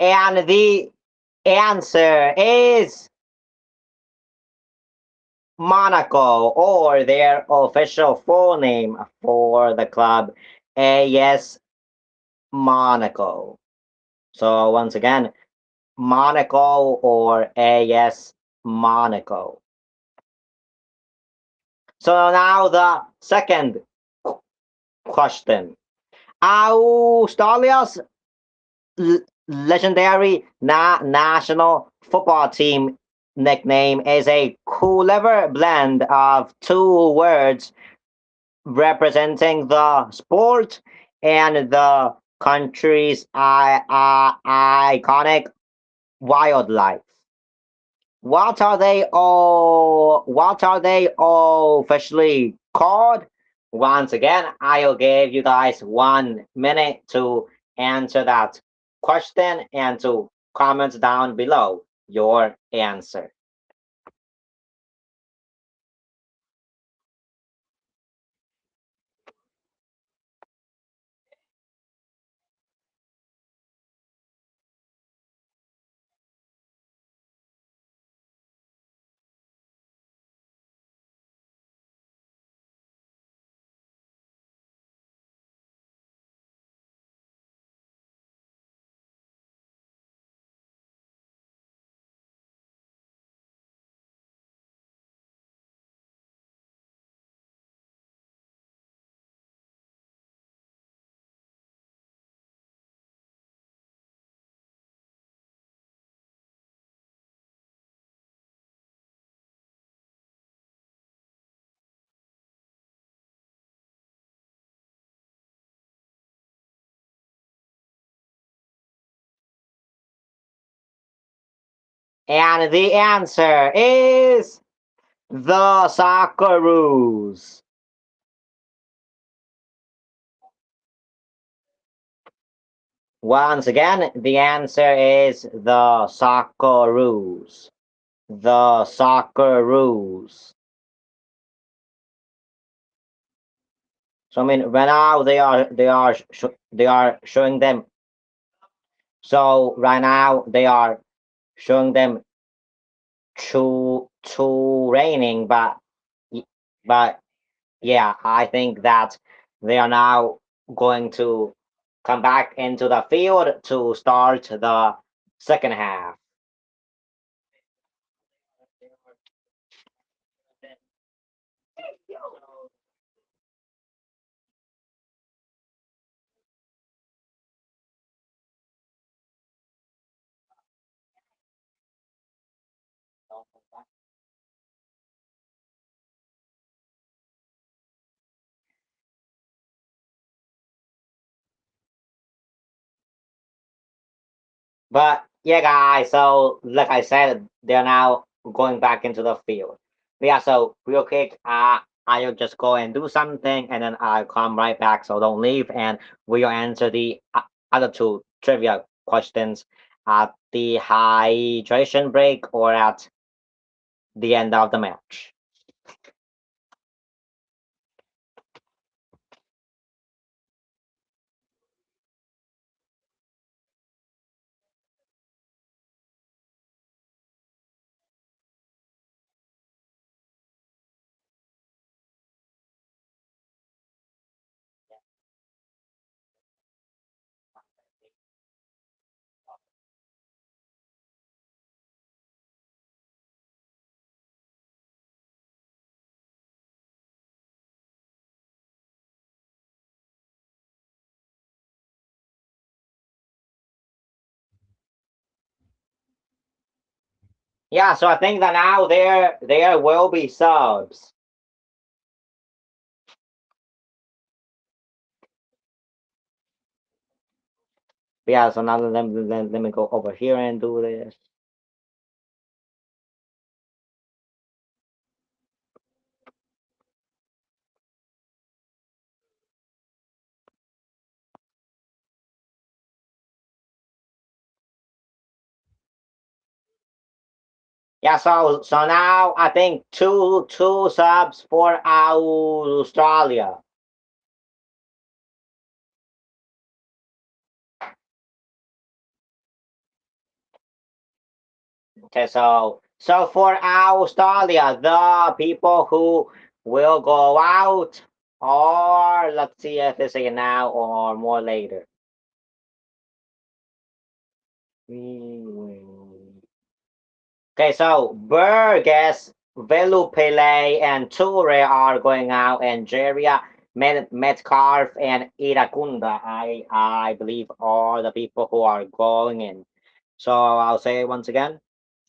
And the answer is Monaco, or their official full name for the club, AS Monaco. So once again, Monaco or AS Monaco. So now the second question. Australia's legendary national football team nickname is a clever blend of two words representing the sport and the country's iconic wildlife. What are they all officially called? Once again, I'll give you guys 1 minute to answer that question and to comment down below your answer. And the answer is the Socceroos. Once again, the answer is the Socceroos. The Socceroos. So I mean, right now they are showing them. So right now they are showing them to raining, but yeah, I think that they are now going to come back into the field to start the second half. But yeah, guys. So like I said, they're now going back into the field. But yeah. So real quick, I'll just go and do something, and then I'll come right back. So don't leave, and we'll answer the other two trivia questions at the hydration break or at the end of the match. Yeah. So I think that now there will be subs. Yeah. So now let me go over here and do this. Yeah, so now I think two subs for Australia. Okay, so for Australia, the people who will go out, or let's see if they say now or more later. Okay, so Burgess, Velupele, and Toure are going out, and Jeria, Metcalf, and Iracunda, I believe, are the people who are going in. So I'll say it once again.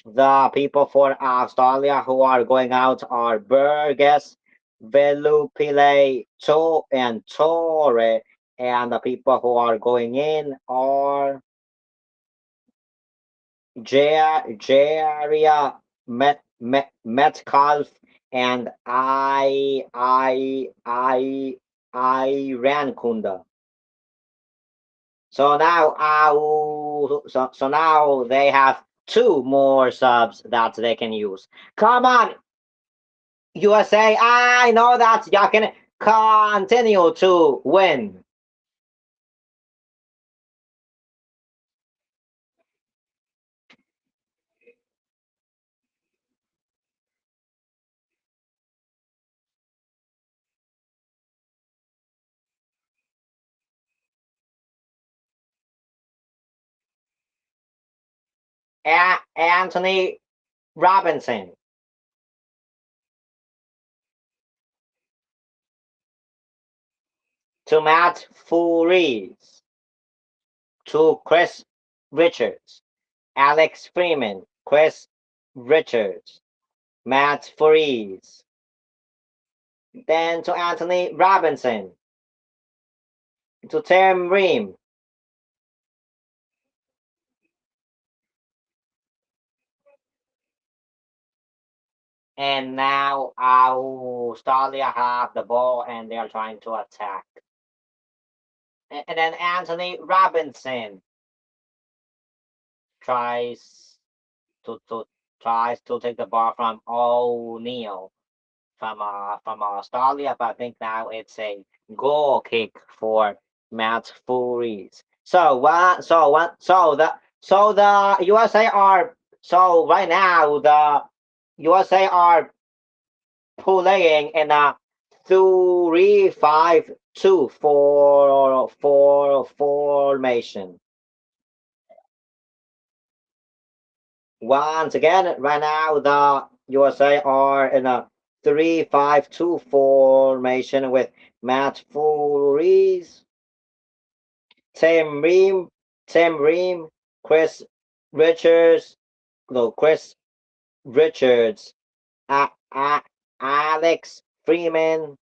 The people for Australia who are going out are Burgess, Velupile, and Torre, and the people who are going in are Jaria, Metcalf, and I ran Kunda. So now so now they have two more subs that they can use. Come on, USA! I know that y'all can continue to win. Anthony Robinson to Matt Furies to Chris Richards, Alex Freeman, Chris Richards, Matt Furies, then to Anthony Robinson, to Tim Ream, And now Australia have the ball and they are trying to attack. And then Anthony Robinson tries to tries to take the ball from O'Neal from Australia, but I think now it's a goal kick for Matt Furies. So USA are so right now the USA are playing in a 3-5-2 formation. Once again, right now the USA are in a 3-5-2 formation with Matt Furies, Tim Ream, Tim Ream, Chris Richards, no, Chris Richards, Alex Freeman,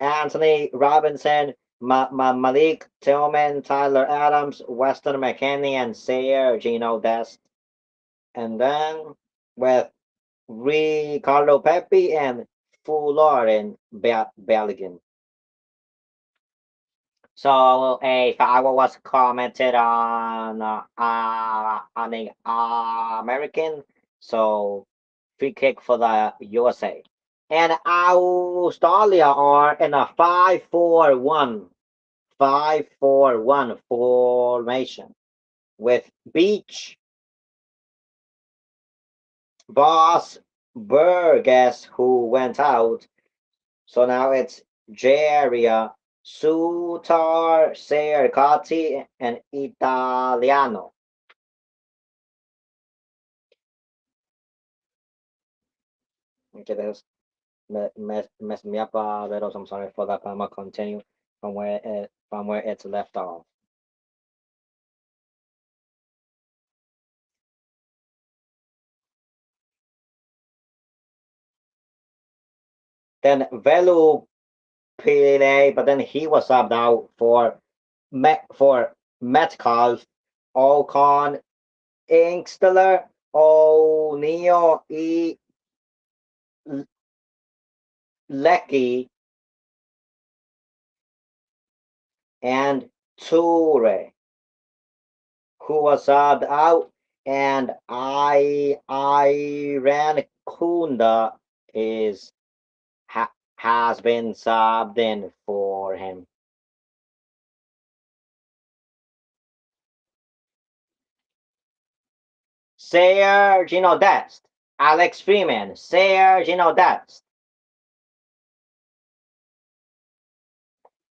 Anthony Robinson, Malik Tillman, Tyler Adams, Weston McKinney, and Sayer Gino Dest. And then with Ricardo Pepe and Fullerton Belligan. So a foul was commented on the American. So free kick for the USA. And Australia are in a 5-4-1 formation with Beach, Boss, Burgess, who went out. So now it's Jeria, Sutar, Cercati, and Italiano. Okay, that's messed me up a little. So I'm sorry for that. But I'm gonna continue from where it's left off. Then Velu Pele, but then he was subbed out for Metcalf, Ocon, Inkstler, O'Neill, Lecky, and Toure, who was subbed out, and Iran Kunda has been subbed in for him. Sergino Dest, Alex Freeman, Sergino Dest,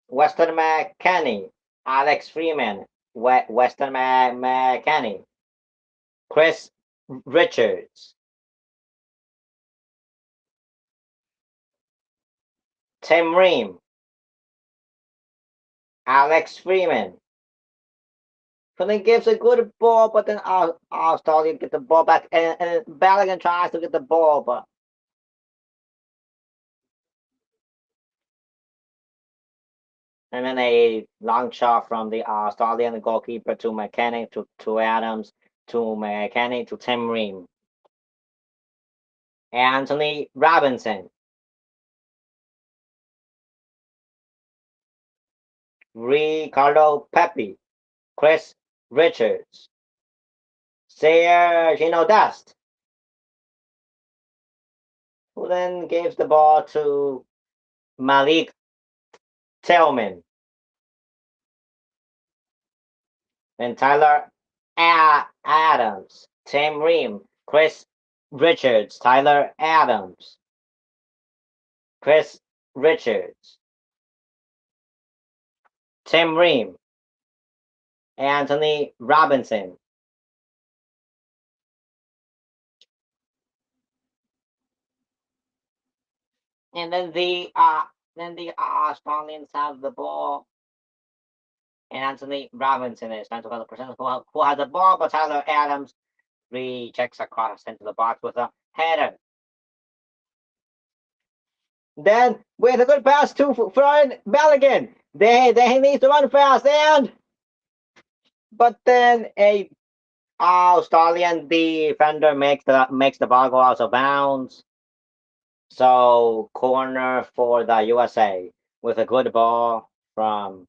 Weston McKennie, Alex Freeman, Weston McKennie, Chris Richards, Tim Ream, Alex Freeman. So then gives a good ball, but then Australia get the ball back, and Balogun tries to get the ball, but and then a long shot from the Australian goalkeeper to McKennie to Adams to McKennie to Tim Ream. Anthony Robinson, Ricardo Pepe, Chris Richards, Sergino Dust, who then gives the ball to Malik Tillman. And Tyler Adams, Tim Ream, Chris Richards, Tyler Adams, Chris Richards, Tim Ream, Anthony Robinson. And then the Australians have the ball, and Anthony Robinson is trying to hold the person who has the ball, but Tyler Adams rejects across into the box with a header. Then with a good pass to Brian Balogun, they need to run fast, but then a Australian defender makes the ball go out of bounds. So corner for the USA with a good ball from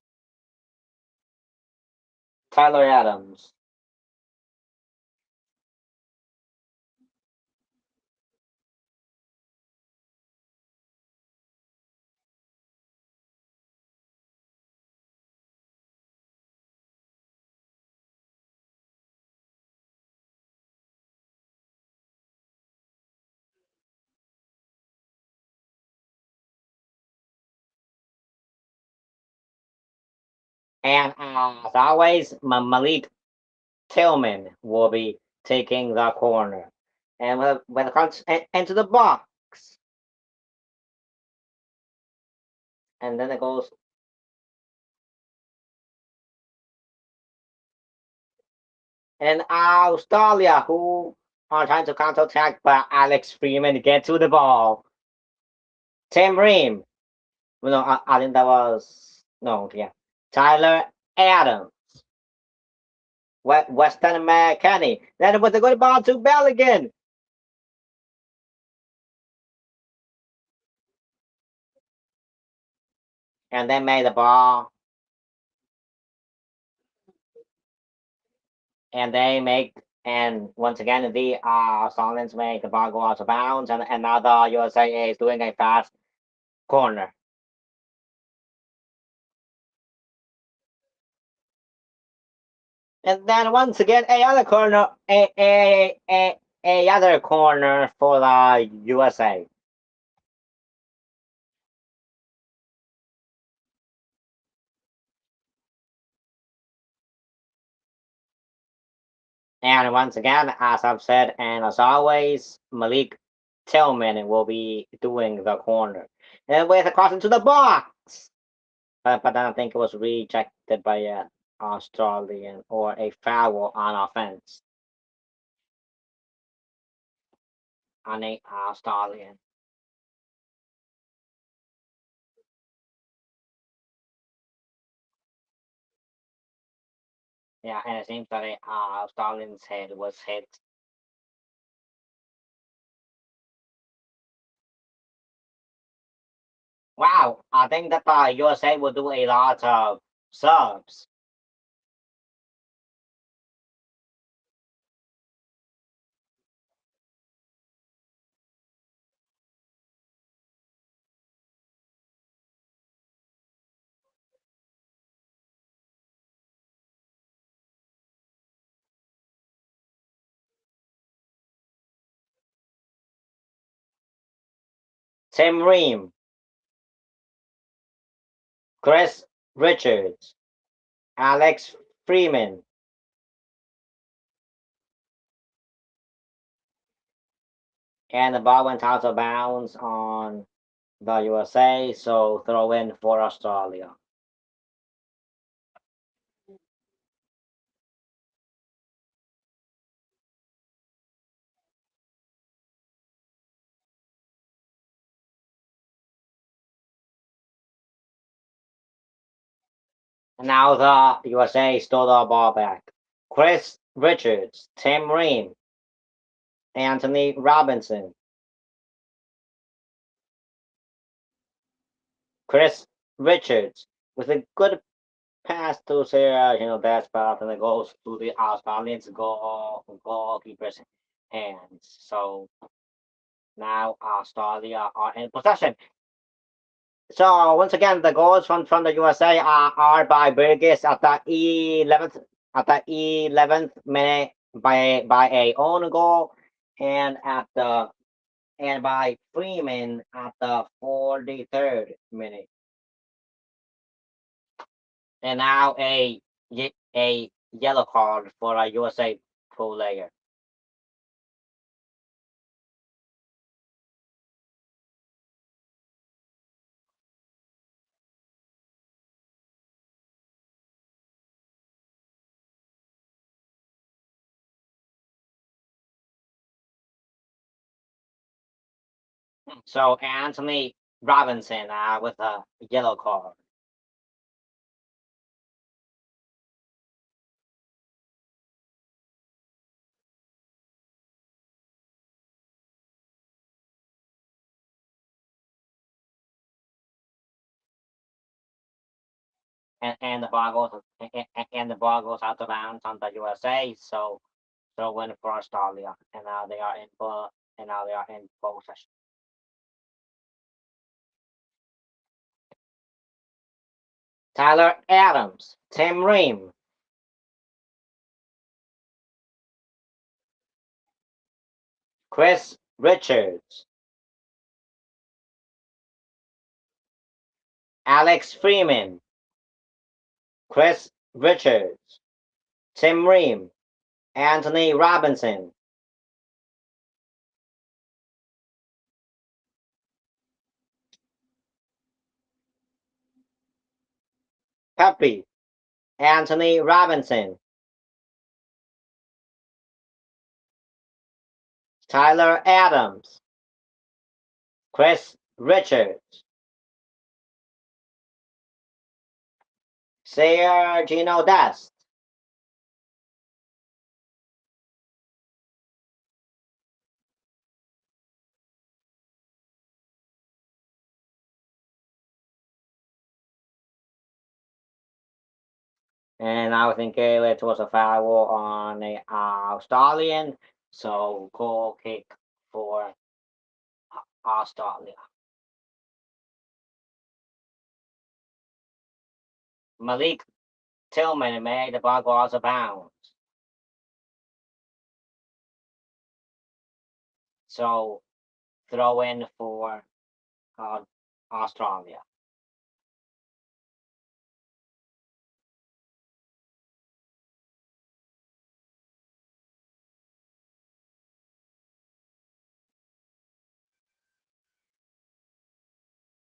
Tyler Adams. And as always, Malik Tillman will be taking the corner. And when it comes into the box, and then it goes, and Australia, who are trying to counterattack, but Alex Freeman get to the ball. Tim Ream. No, I think that was, no, yeah. Tyler Adams. Weston McKennie. Then it was a good ball to Belligan. And they made the ball. And they make, and once again, the Australians make the ball go out of bounds. And now the USA is doing a fast corner. And then once again, a other corner, a other corner for the USA. And once again, as I've said, and as always, Malik Tillman will be doing the corner. And with a cross into the box. But then I think it was rejected by an Australian or a foul on offense on a Australian. Yeah, and it seems that a Australian's head was hit. Wow, I think that the USA will do a lot of subs. Tim Ream, Chris Richards, Alex Freeman, and the ball went out of bounds on the USA, so throw in for Australia. And now the USA stole the ball back. Chris Richards, Tim Ream, Anthony Robinson, Chris Richards with a good pass to Sarah, that spot, and it goes to the Australians goalkeeper's hands. So now Australia are in possession. So once again, the goals from the USA are by Burgess at the 11th minute by a own goal, and by Freeman at the 43rd minute. And now a yellow card for a USA player. So Anthony Robinson with a yellow card. and the ball goes and the ball goes out of bounds on the USA. So win for Australia, and now they are in possession. Tyler Adams, Tim Ream, Chris Richards, Alex Freeman, Chris Richards, Tim Ream, Anthony Robinson, Pepe, Anthony Robinson, Tyler Adams, Chris Richards, Sergino Dest, and I think it was a foul on a Australian, so goal kick for Australia. Malik Tillman made the ball go out of bounds. So throw in for uh, Australia.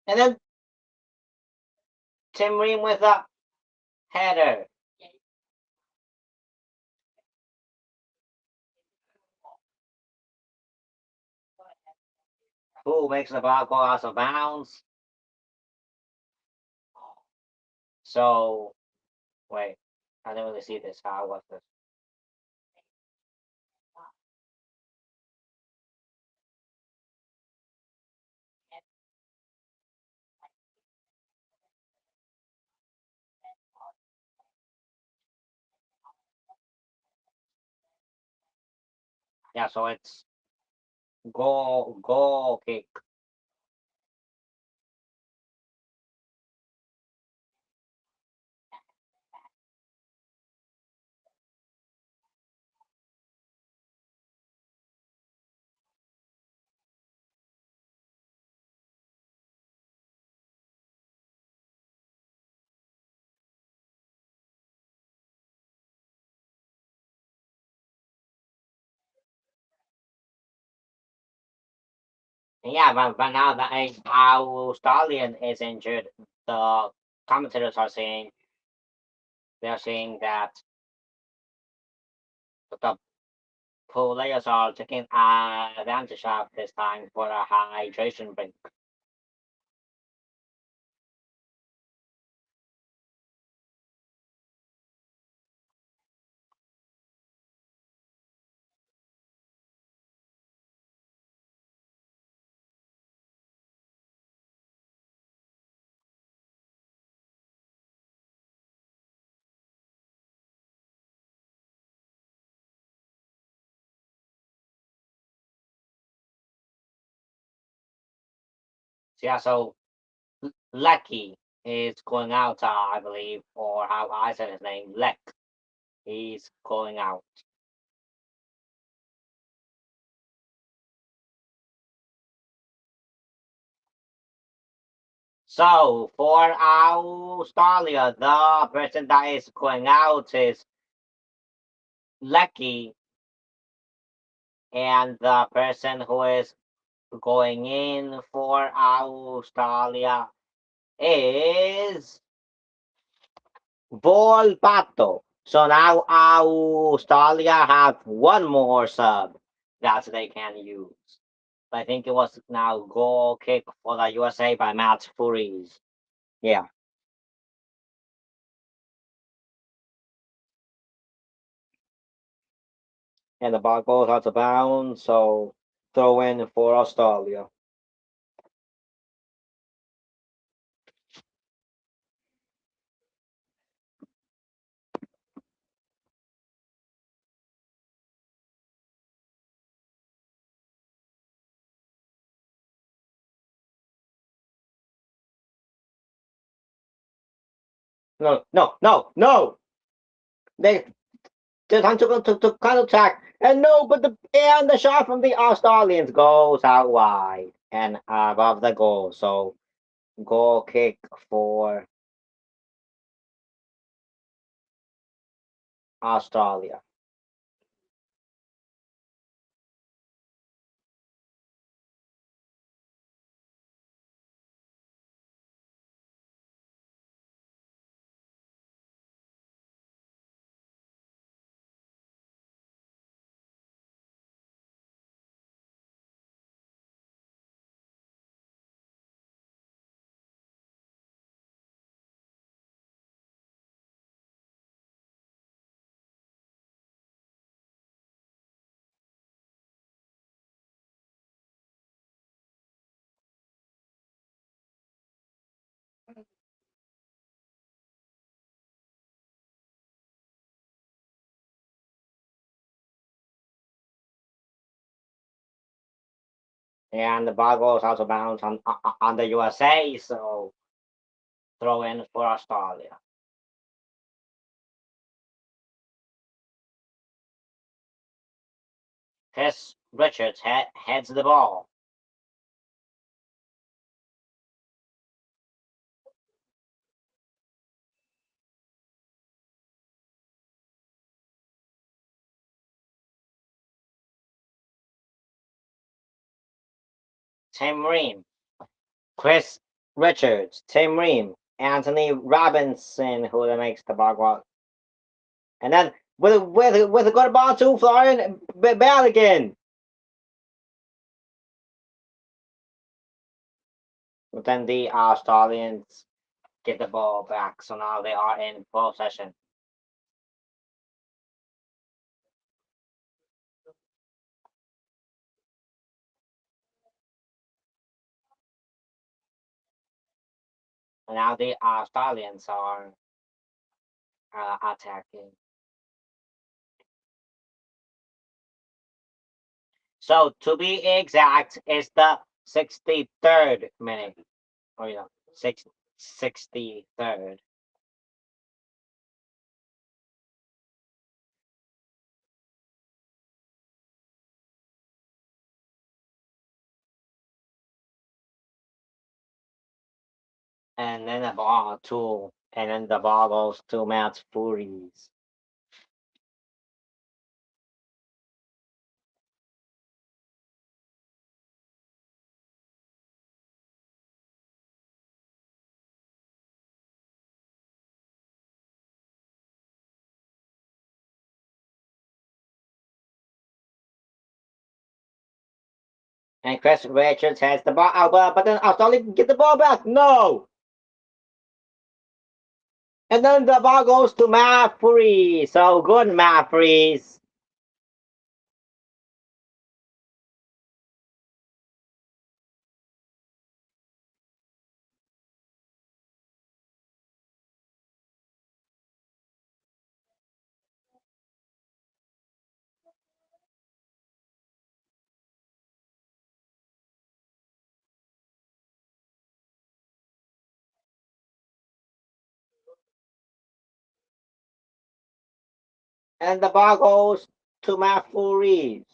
And then Tim Ream with a header. Who makes the ball go out of bounds? So wait, I didn't really see this. How was this? Yeah, so it's goal kick. Yeah, but now that our Australian is injured, the commentators are saying they're saying that the players are taking advantage of this time for a hydration break. So yeah, so Lecky is going out, I believe, or how I said his name, Leck. He's going out. So for Australia, the person that is going out is Lecky, and the person who is going in for Australia is Volpato. So now Australia have one more sub that they can use. I think it was now goal kick for the USA by Matt Furies. Yeah, and the ball goes out of bounds, so throw in for Australia. No, no, no, no. They're trying to counterattack. And no, but the shot from the Australians goes out wide and above the goal. So goal kick for Australia. And the ball goes out of bounds on the USA. So throw in for Australia. Chris Richards heads the ball. Tim Ream, Chris Richards, Tim Ream, Anthony Robinson, who makes the ball go out. And then with a good ball to Florian Balogun. But then the Australians get the ball back, so now they are in possession. And now the Australians are attacking. So to be exact, it's the 63rd minute. Oh yeah, 63rd. And then the ball to and then the ball goes to Matt Furies. And Chris Richards has the ball out, but then Australia can get the ball back. No! And then the ball goes to Matt Furies. So good, Matt Furies. And the ball goes to Matt Furies.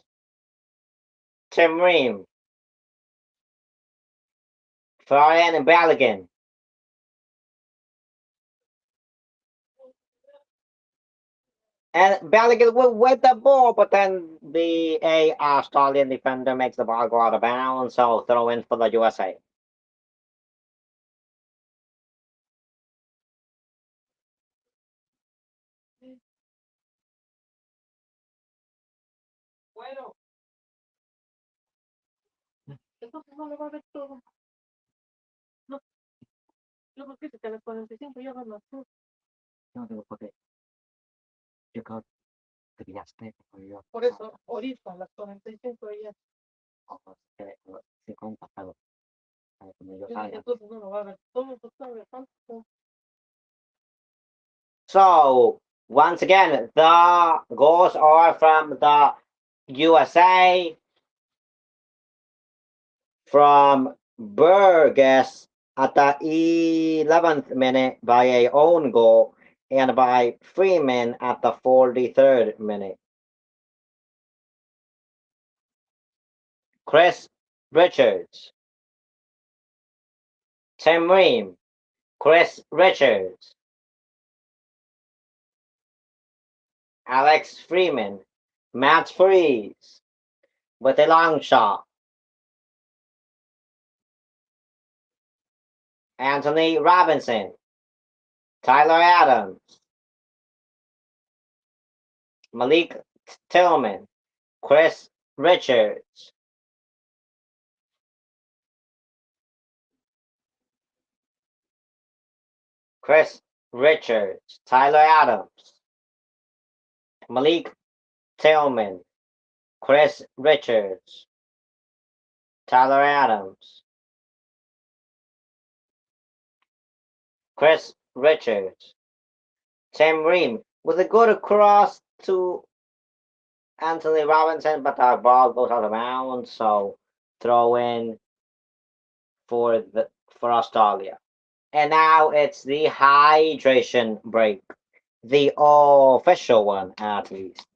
Tim Ream. Florian and Balogun. And Balogun will with the ball, but then the Australian defender makes the ball go out of bounds, so throw in for the USA. No, digo, porque yo creo que pillaste, porque yo... Por eso, ahorita, las 45 días. Se compactado. So, once again, the goals are from the USA, from Burgess at the 11th minute by a own goal and by Freeman at the 43rd minute. Chris Richards, Tim Ream, Chris Richards, Alex Freeman, Matt Freeze with a long shot. Anthony Robinson, Tyler Adams, Malik Tillman, Chris Richards, Chris Richards, Tyler Adams, Malik Tillman, Chris Richards, Tyler Adams, Chris Richards, Tim Ream with a good cross to Anthony Robinson, but the ball goes out of bounds, so throw in for Australia. And now it's the hydration break, the official one at least.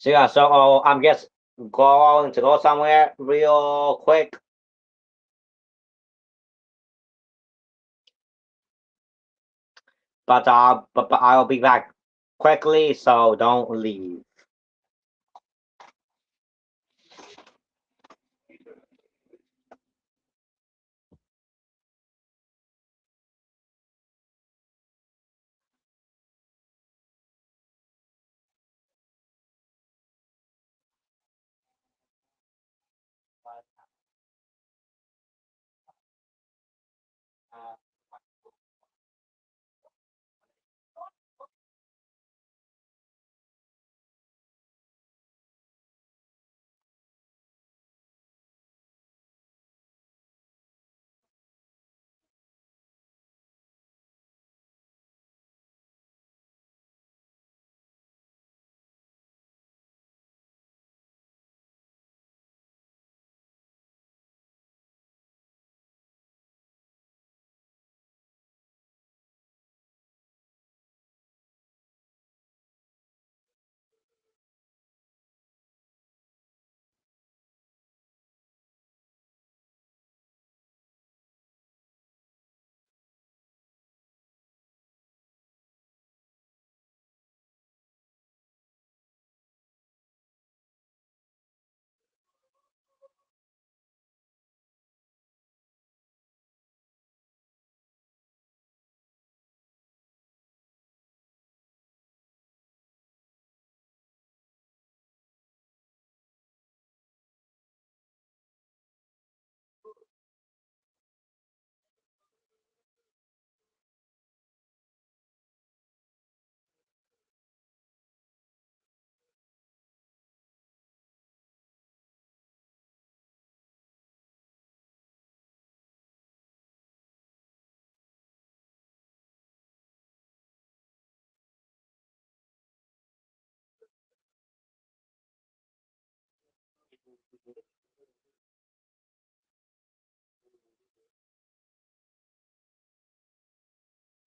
So yeah, so I'm just going to go somewhere real quick. But I'll be back quickly, so don't leave.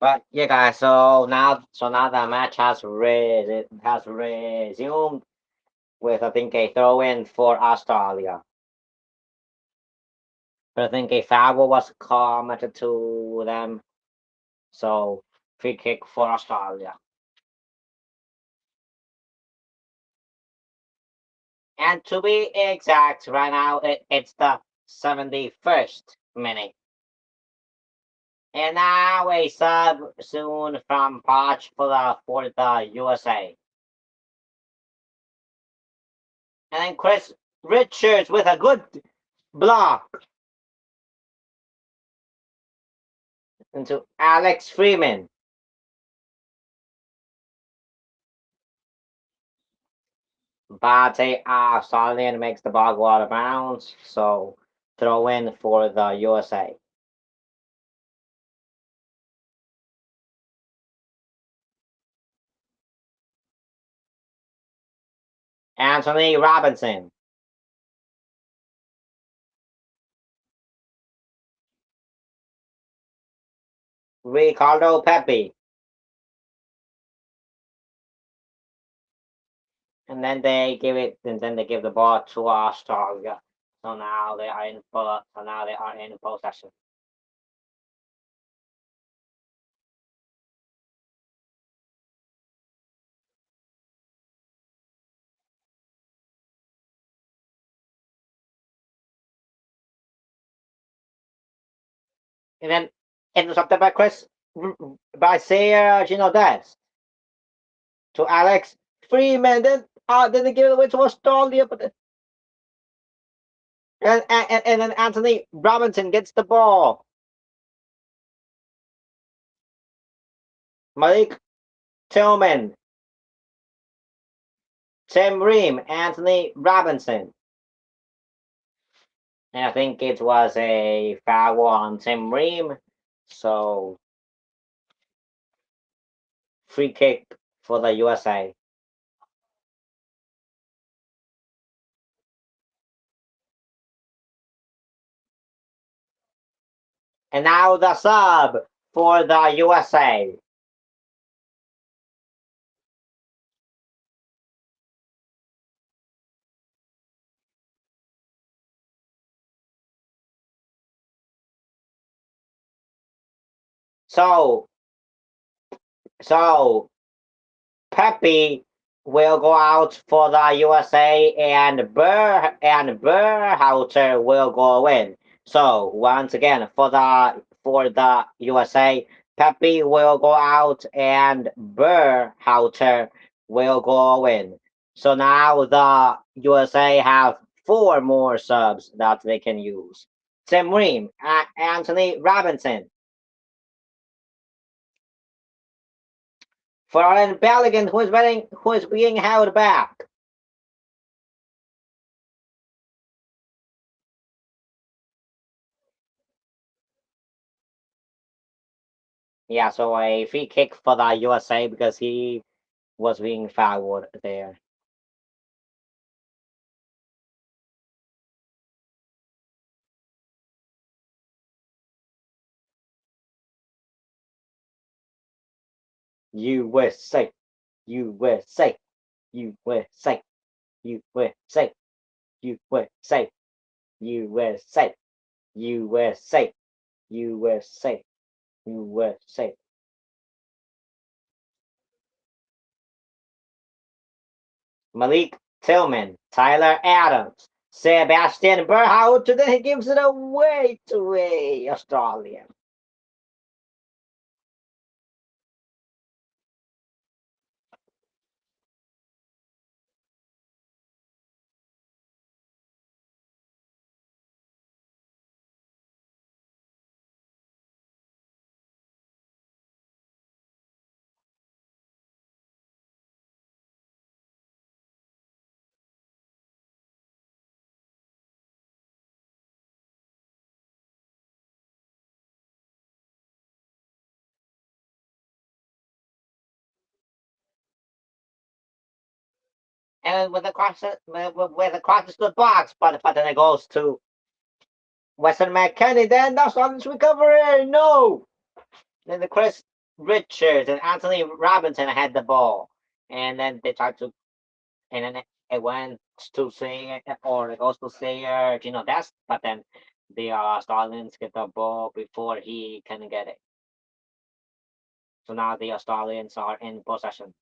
But yeah, guys. So now the match has resumed with I think a throw in for Australia. But I think a foul was committed to them, so free kick for Australia. And to be exact, right now it's the 71st minute. And now a sub soon from Poch for the USA. And then Chris Richards with a good block into Alex Freeman. But Australian makes the ball go out of bounds, so throw in for the USA. Anthony Robinson. Ricardo Pepi. And then they give the ball to Australia. So now they are in possession. And then intercepted by Chris by Sayer Gino Dez to Alex Freeman. Then they give it away to Australia, but and then Anthony Robinson gets the ball. Malik Tillman, Tim Ream, Anthony Robinson. And I think it was a foul on Tim Ream. So free kick for the USA. And now the sub for the USA. So so Pepe will go out for the USA and Berhalter will go in. So once again for the USA, Pepe will go out and Berhalter will go in. So now the USA have four more subs that they can use. Tim Ream, Anthony Robinson, Florian Balogun, who is being held back. Yeah, so a free kick for the USA because he was being fouled there. USA, USA, USA, USA, USA, USA, USA, USA, USA. Malik Tillman, Tyler Adams, Sebastian Berhout, then he gives it away to a Australian. And with the crosses the box, but then it goes to Weston McKennie. Then that's on his recovery. No. Then the Chris Richards and Anthony Robinson had the ball, and then they tried to, and then it went to Sayer or it goes to Sayer. That's but then the Australians get the ball before he can get it. So now the Australians are in possession.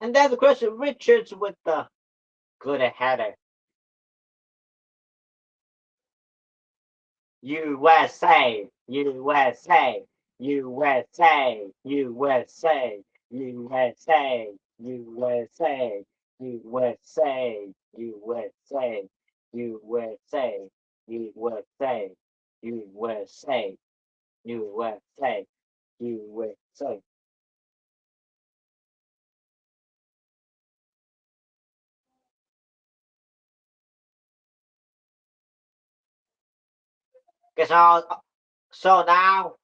And then Chris Richards with the Good header. USA, USA, USA, USA, USA, USA, USA, USA, USA, USA, USA, USA, USA. Okay, so now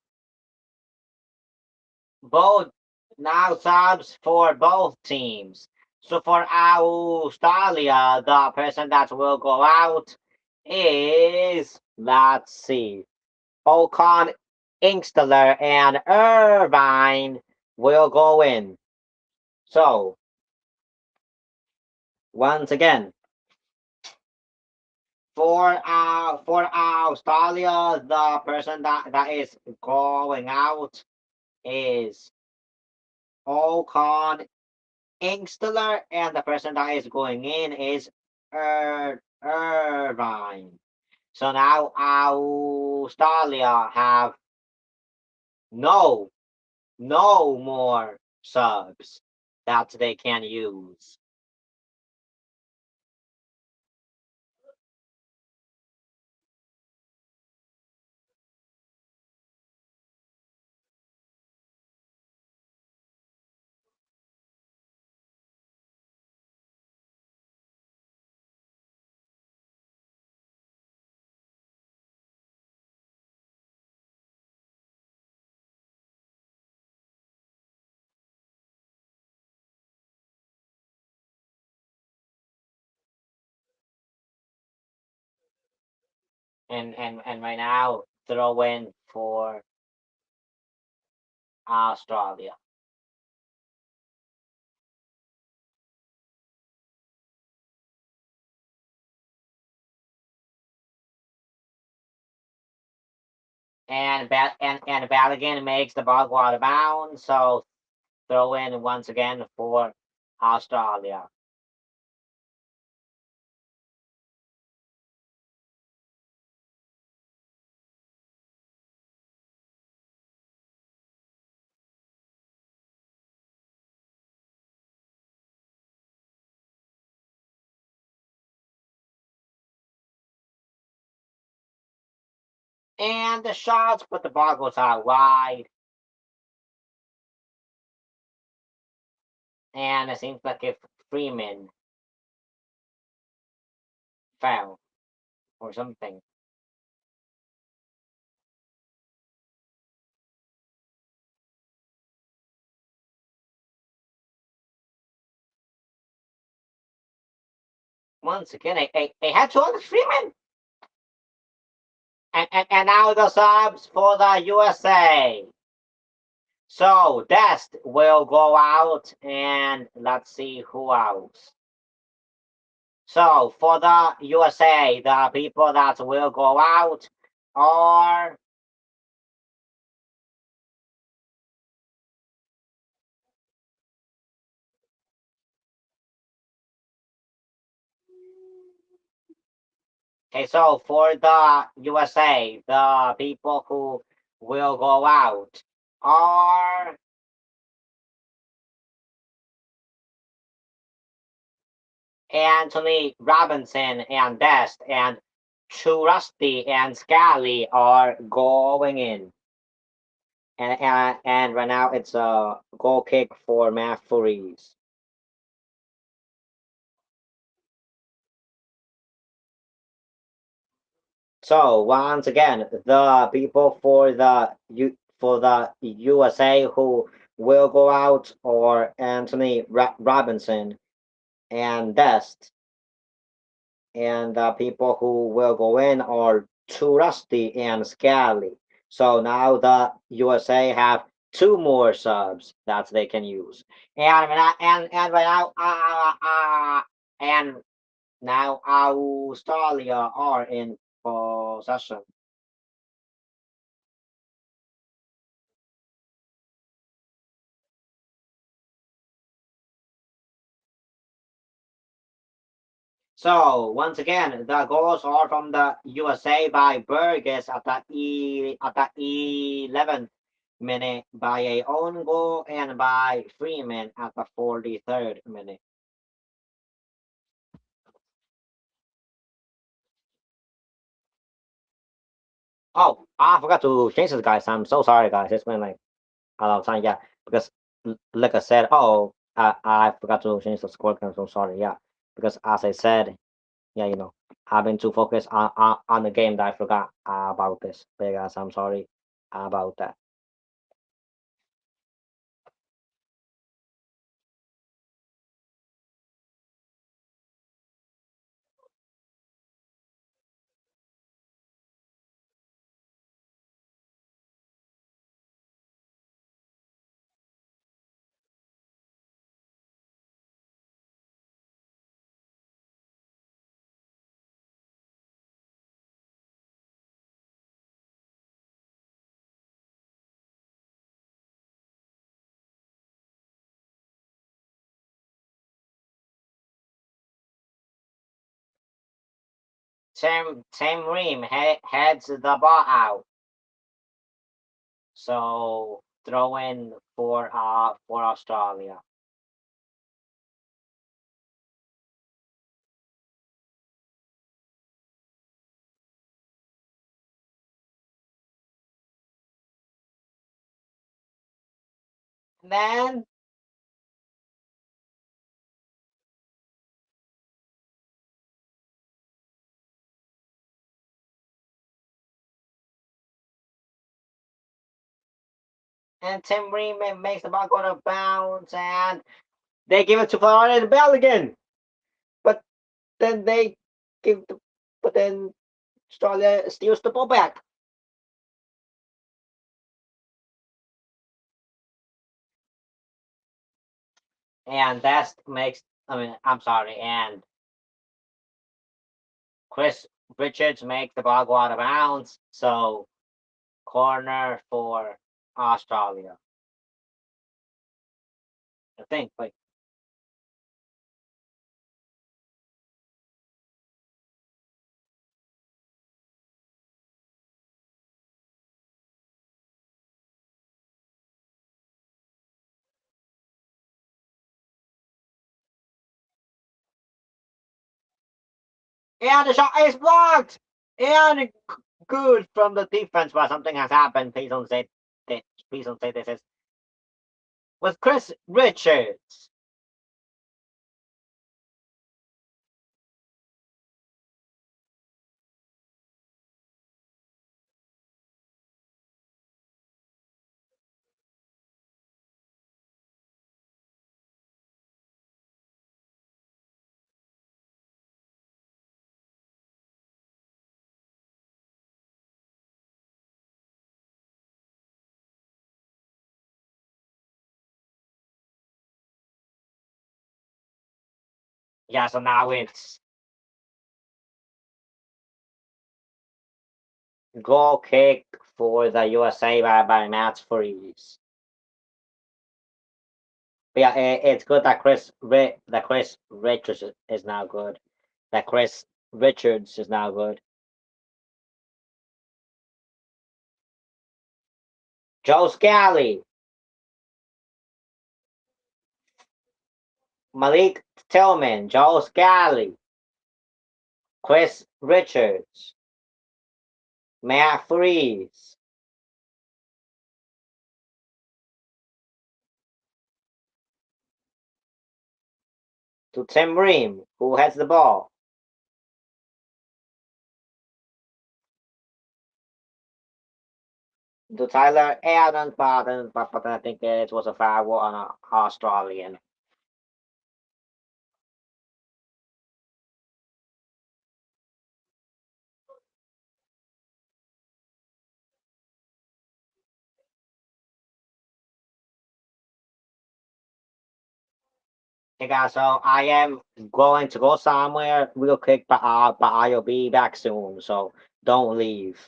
both now subs for both teams. So for Australia, the person that will go out is, let's see, Ocon, Inksteller, and Irvine will go in. So once again, for Australia, the person that is going out is Ocon, Inksteller, and the person that is going in is Irvine. So now Australia have no no more subs that they can use. And right now throw in for Australia. And Balogun makes the ball go out of bounds, so throw in once again for Australia. And the shots, but the ball goes out wide. And it seems like if Freeman fell or something. Once again, a head to on Freeman. And now the subs for the USA. So Dest will go out, and let's see who else. So for the USA, the people that will go out are okay. So for the USA, the people who will go out are Anthony Robinson and Dest, and Rusty and Scally are going in. And right now it's a goal kick for Matt Furies. So once again, the people for the USA who will go out are Anthony Robinson and Dest, and the people who will go in are Too Rusty and Scally. So now the USA have two more subs that they can use, and right now, and now Australia are in possession. So once again, the goals are from the USA by Burgess at the 11th minute by a own goal and by Freeman at the 43rd minute. Oh, I forgot to change this, guys. I'm so sorry, guys. It's been like a long time, yeah. Because like I said, I forgot to change the score. I'm so sorry, yeah. Because as I said, yeah, I've been too focused on the game that I forgot about this. But guys, I'm sorry about that. Tim Ream heads the ball out. So throw in for Australia. Then and Tim Ream makes the ball go to bounce and they give it to Florida Bell again. But then they give the, but then Australia steals the ball back. And that makes I'm sorry, and Chris Richards makes the ball go out of bounds. So corner for Australia. I think, but and the shot is blocked. And good from the defense, but something has happened. Please don't say this is with Chris Richards yeah, so now it's goal kick for the USA by Matt Freeze. But yeah, it's good that Chris Richards is now good. That Chris Richards is now good. Joe Scally, Malik Tillman, Joe Scally, Chris Richards, Matt Freeze, to Tim Ream, who has the ball, to Tyler Adams, but I think it was a foul on an Australian. Hey guys, so I am going to go somewhere real quick, but I'll be back soon. So don't leave.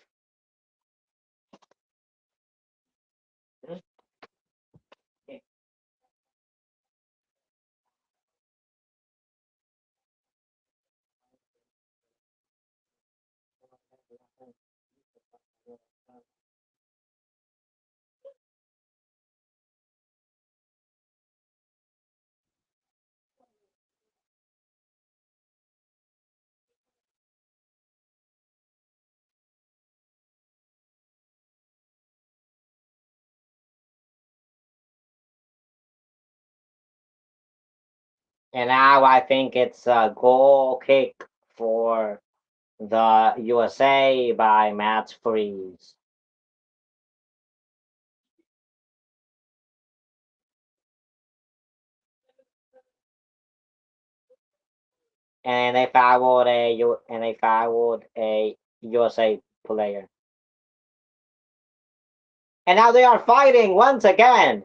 And now I think it's a goal kick for the USA by Matt Freeze. And they fouled a USA player. And now they are fighting once again.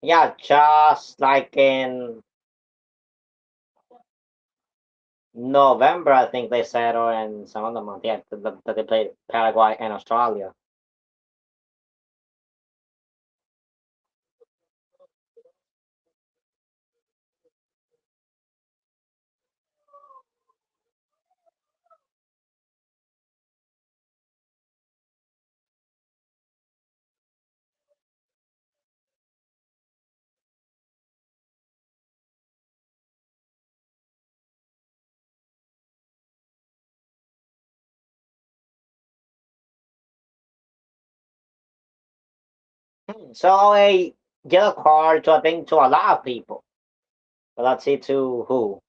Yeah, just like in November, I think they said, or in some other month. Yeah, that they played Paraguay and Australia. So a yellow card to I think to a lot of people. But let's see to who.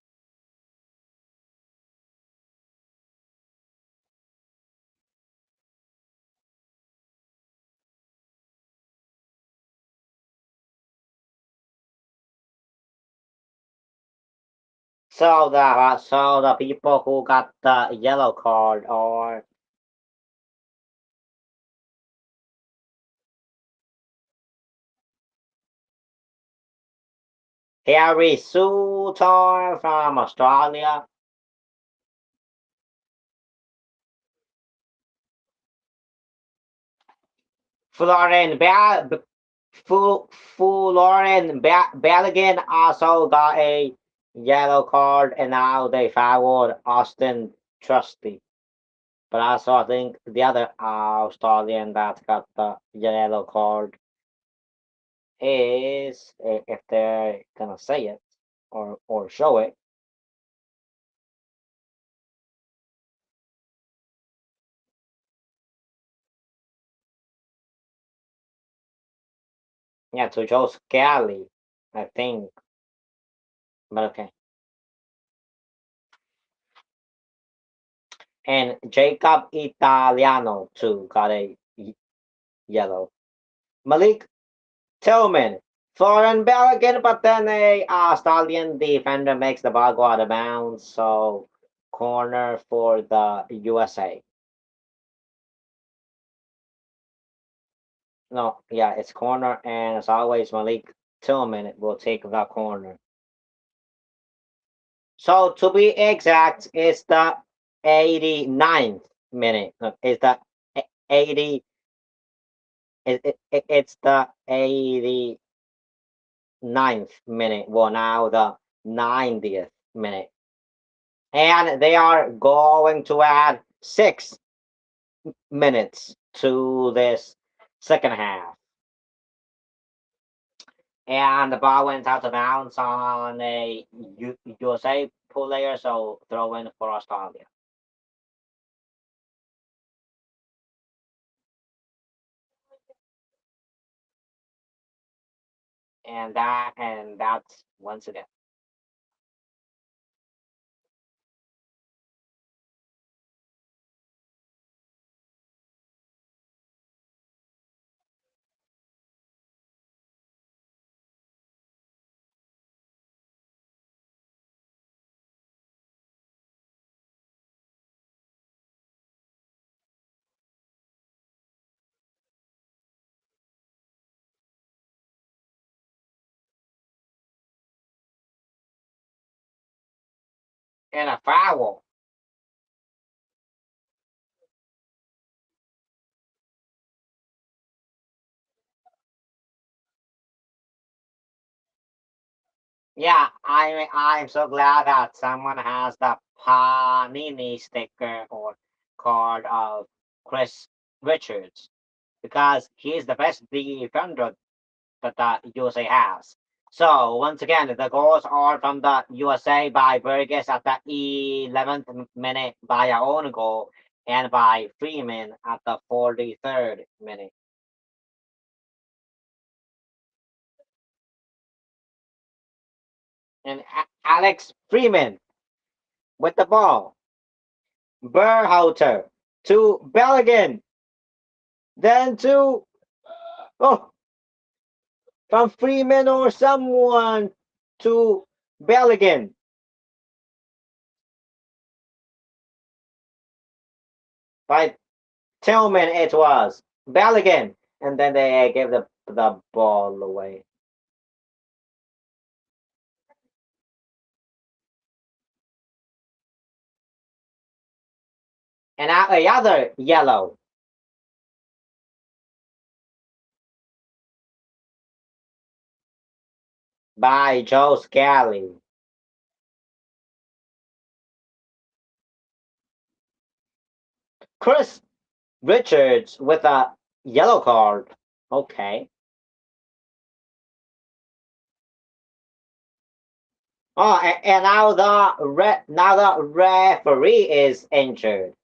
So the people who got the yellow card are Harry Sutton from Australia, Florian Balogun also got a yellow card, and now they fouled Austin Trusty. But also, I think the other Australian that got the yellow card is, if they're gonna say it or show it, yeah, to Joe Scally, I think. But okay. And Jacob Italiano too got a yellow. Malik Tillman, Florian Balogun, but then a Australian defender makes the ball go out of bounds. So corner for the USA. No, yeah, it's corner, and as always, Malik Tillman will take the corner. So to be exact, it's the 89th minute. No, it's the 80. It's the 89th minute. Well, now the 90th minute. And they are going to add 6 minutes to this second half. And the ball went out of bounds on a USA player, so throw in for Australia. And that's once again. And a foul. Yeah, I'm so glad that someone has the Panini sticker or card of Chris Richards because he's the best defender that the USA has. So once again, the goals are from the USA by Burgess at the 11th minute by a own goal and by Freeman at the 43rd minute. And Alex Freeman with the ball. Berhalter to Belligan. Then to, oh, from Freeman or someone to Belligan. By Tillman it was. Belligan. And then they gave the ball away. And another yellow. By Joe Scally. Chris Richards with a yellow card. Okay. Oh, and now the referee is injured.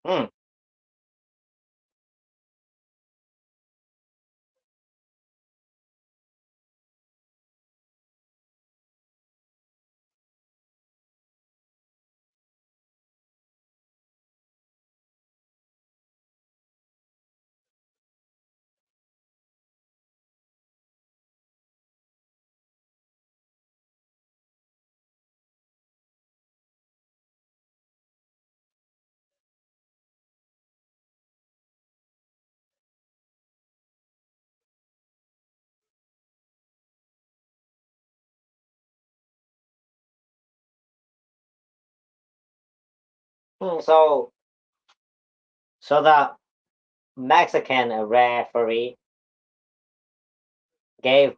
Hmm. So the Mexican referee gave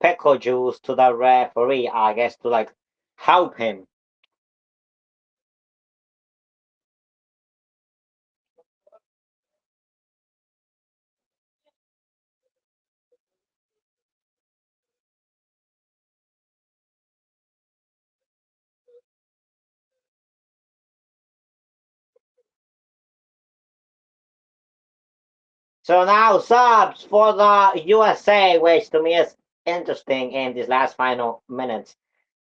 pickle juice to the referee, I guess, to like help him. So now subs for the USA, which to me is interesting in these last final minutes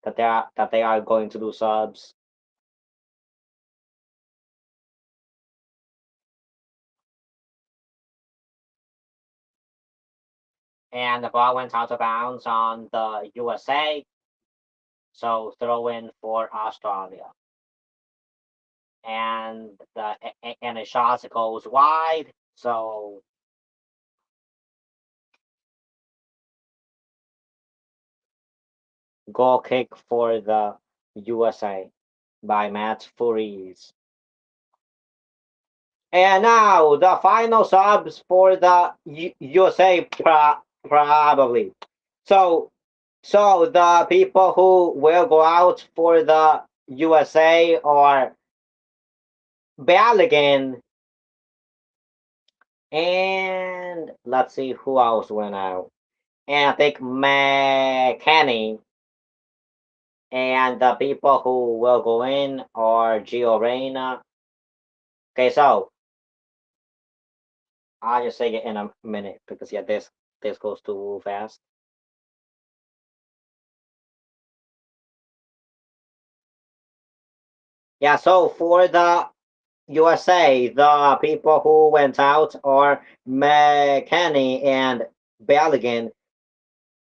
that they are going to do subs. And the ball went out of bounds on the USA, so throw in for Australia. And the shot goes wide, so goal kick for the USA by Matt Furies. And now the final subs for the USA probably. So so the people who will go out for the USA are Balogun and let's see who else went out. And I think McKenny and the people who will go in are Gio Reyna. Okay, so I'll just say it in a minute because yeah, this goes too fast. Yeah, so for the USA, the people who went out are McKenny and Balogun,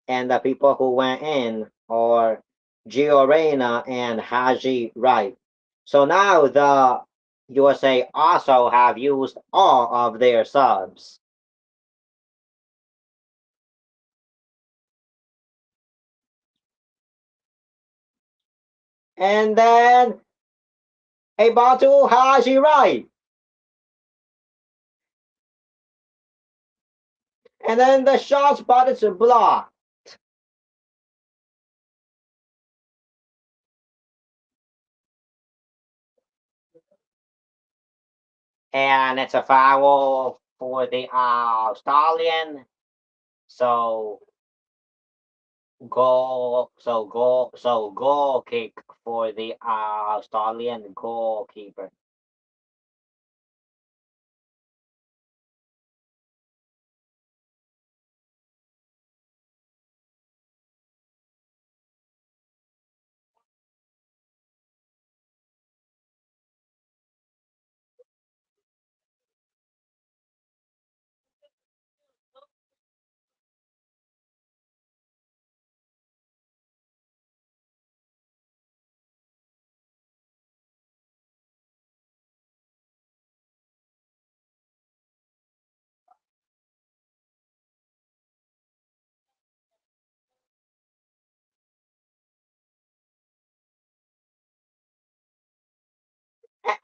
and the people who went in are Gio Reyna and Haji Wright. So now the USA also have used all of their subs. And then a ball to Haji Wright. And then the shot spot is blocked. and it's a foul for the Australian. So goal kick for the Australian goalkeeper.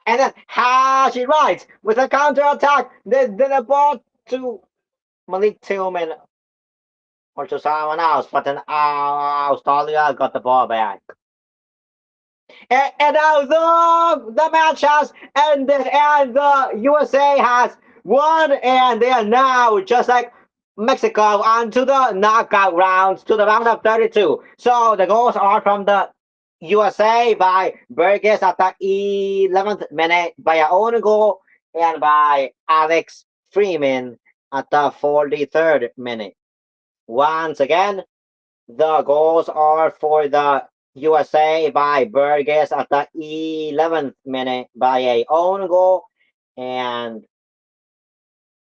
And then how she rides with a counter attack. Then the ball to Malik Tillman or to someone else, but then Australia got the ball back. And now the match has ended, and the USA has won, and they are now just like Mexico on to the knockout rounds, to the round of 32. So the goals are from the USA by Burgess at the 11th minute by an own goal, and by Alex Freeman at the 43rd minute. Once again, the goals are for the USA by Burgess at the 11th minute by a own goal, and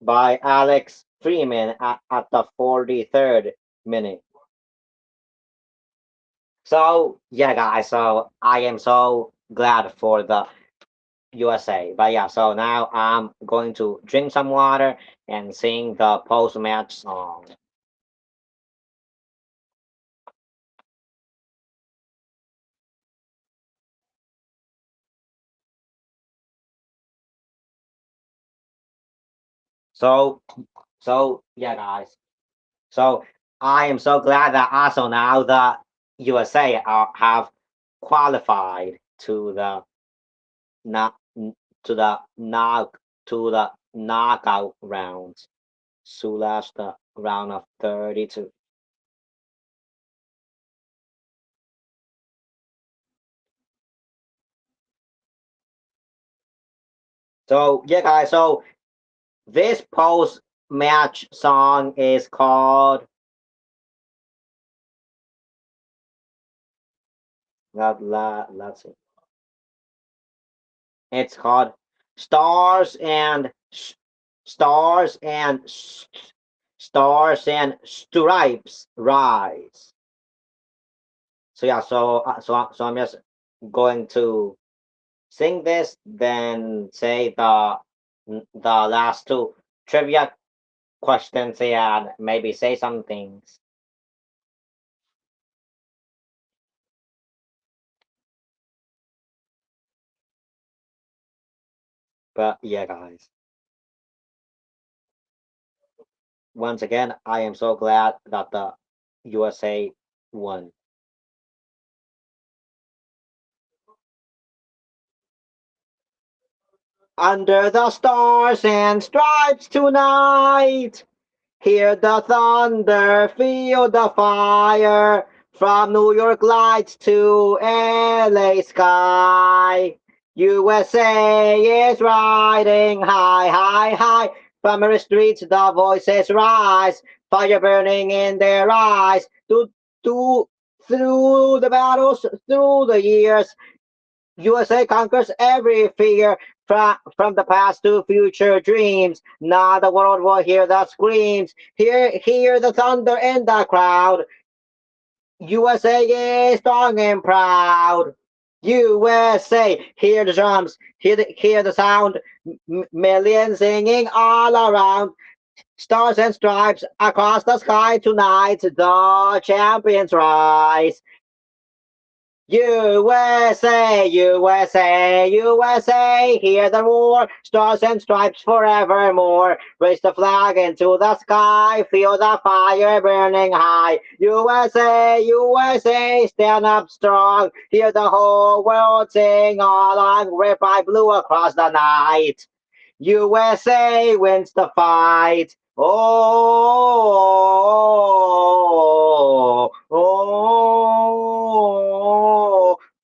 by Alex Freeman at the 43rd minute. So yeah, guys. So I am so glad for the USA. But yeah, so now I'm going to drink some water and sing the post-match song. So yeah, guys. So I am so glad that also now the USA have qualified to the knock to the knockout rounds. Slash the round of 32. So yeah, guys. So this post match song is called let's see. It's called Stars and Stars and Stars and Stripes Rise. So yeah, so I'm just going to sing this, then say the last two trivia questions and maybe say some things. But yeah, guys, once again, I am so glad that the USA won. Under the stars and stripes tonight, hear the thunder, feel the fire, from New York lights to LA sky. USA is riding high, high, high. From the streets the voices rise, fire burning in their eyes. To, through the battles, through the years, USA conquers every fear, from the past to future dreams. Now the world will hear the screams, hear the thunder in the crowd. USA is strong and proud. USA, hear the drums, hear the sound. Millions singing all around. Stars and stripes across the sky tonight. The champions rise. USA, USA, USA, hear the roar, stars and stripes forevermore. Raise the flag into the sky, feel the fire burning high. USA, USA, stand up strong, hear the whole world sing along, red, white, blue across the night. USA wins the fight. Oh.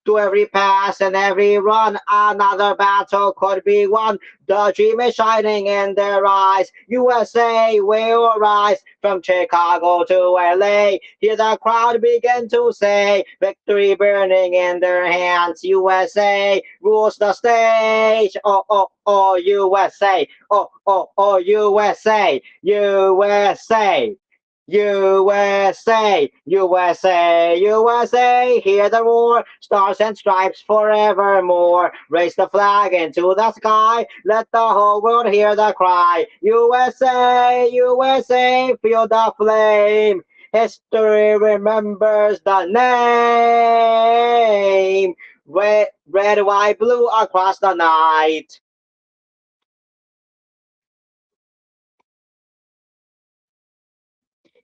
To every pass and every run, another battle could be won. The dream is shining in their eyes. USA will rise from Chicago to LA. Hear the crowd begin to say, victory burning in their hands. USA rules the stage. Oh, USA. Oh, USA. USA. USA, USA, USA, hear the roar, stars and stripes forevermore. Raise the flag into the sky, let the whole world hear the cry. USA, USA, feel the flame. History remembers the name. Red, white, blue across the night.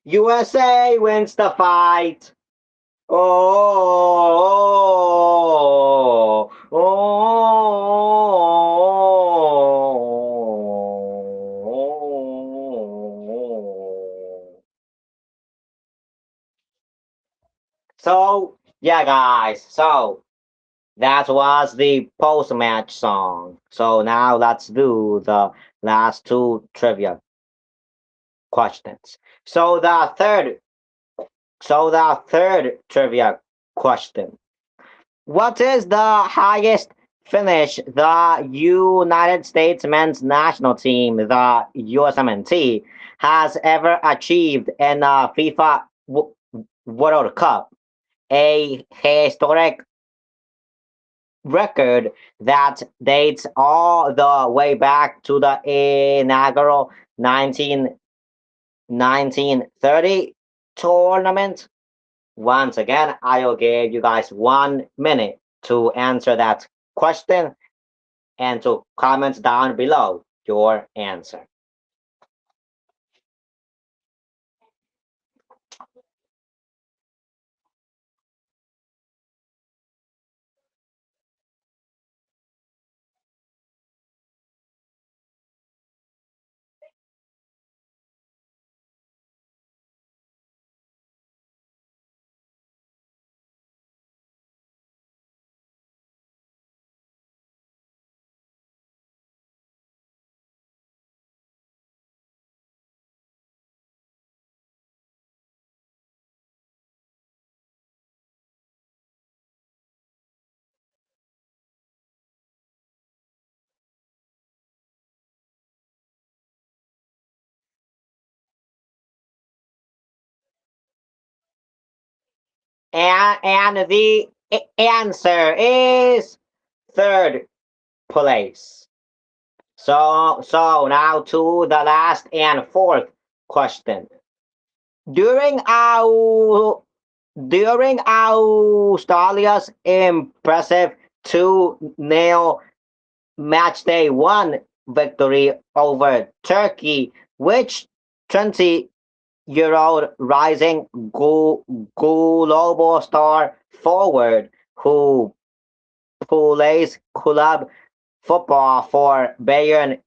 USA wins the fight. Oh, oh. So, yeah, guys. So, that was the post match song. So, now let's do the last two trivia questions. So, the third trivia question. What is the highest finish the United States men's national team, the USMNT, has ever achieved in a FIFA World Cup? A historic record that dates all the way back to the inaugural 1930 tournament. Once again, I'll give you guys 1 minute to answer that question and to comment down below your answer. And the answer is third place. So now to the last and fourth question. During our during Australia's impressive 2-0 matchday 1 victory over Turkey, which 20-year-old rising global star forward who plays club football for Bayern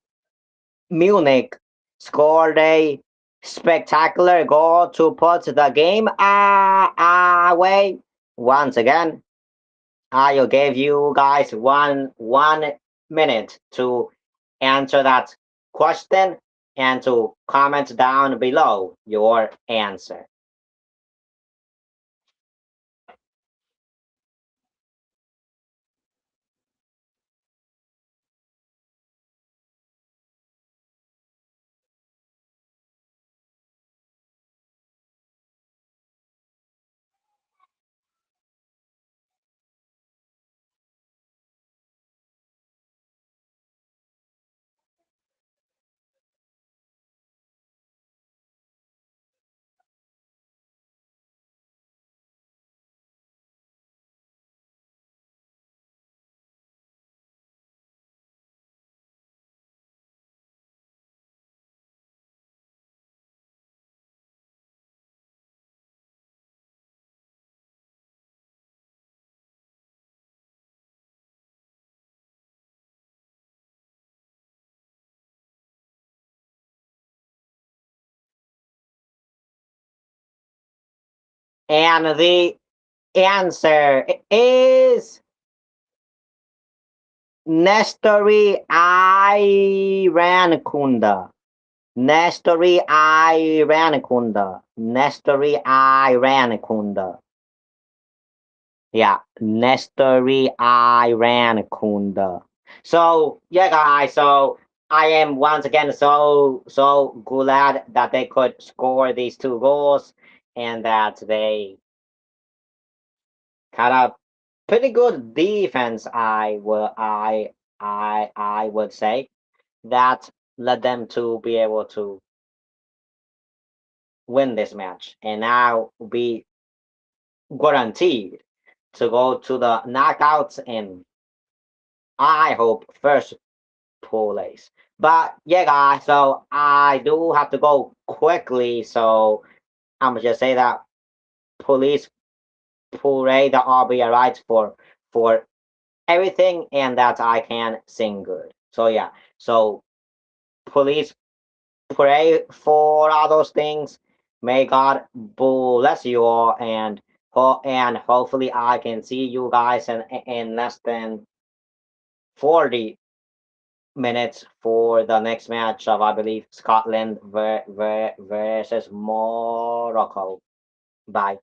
Munich scored a spectacular goal to put the game away. Once again, I'll give you guys one minute to answer that question and to comment down below your answer. And the answer is Nestori Irankunda. Nestori Irankunda. Nestori Irankunda. Yeah, Nestori Irankunda. So yeah, guys. So I am once again so glad that they could score these two goals and that they kind of pretty good defense. I would say that led them to be able to win this match, and now be guaranteed to go to the knockouts and I hope first place. But yeah, guys, so I do have to go quickly, so I'm gonna just say that police parade the RB rights for everything and that I can sing good. So yeah, so please pray for all those things. May God bless you all and hopefully I can see you guys in less than 40 minutes for the next match of I believe Scotland versus Morocco. Bye.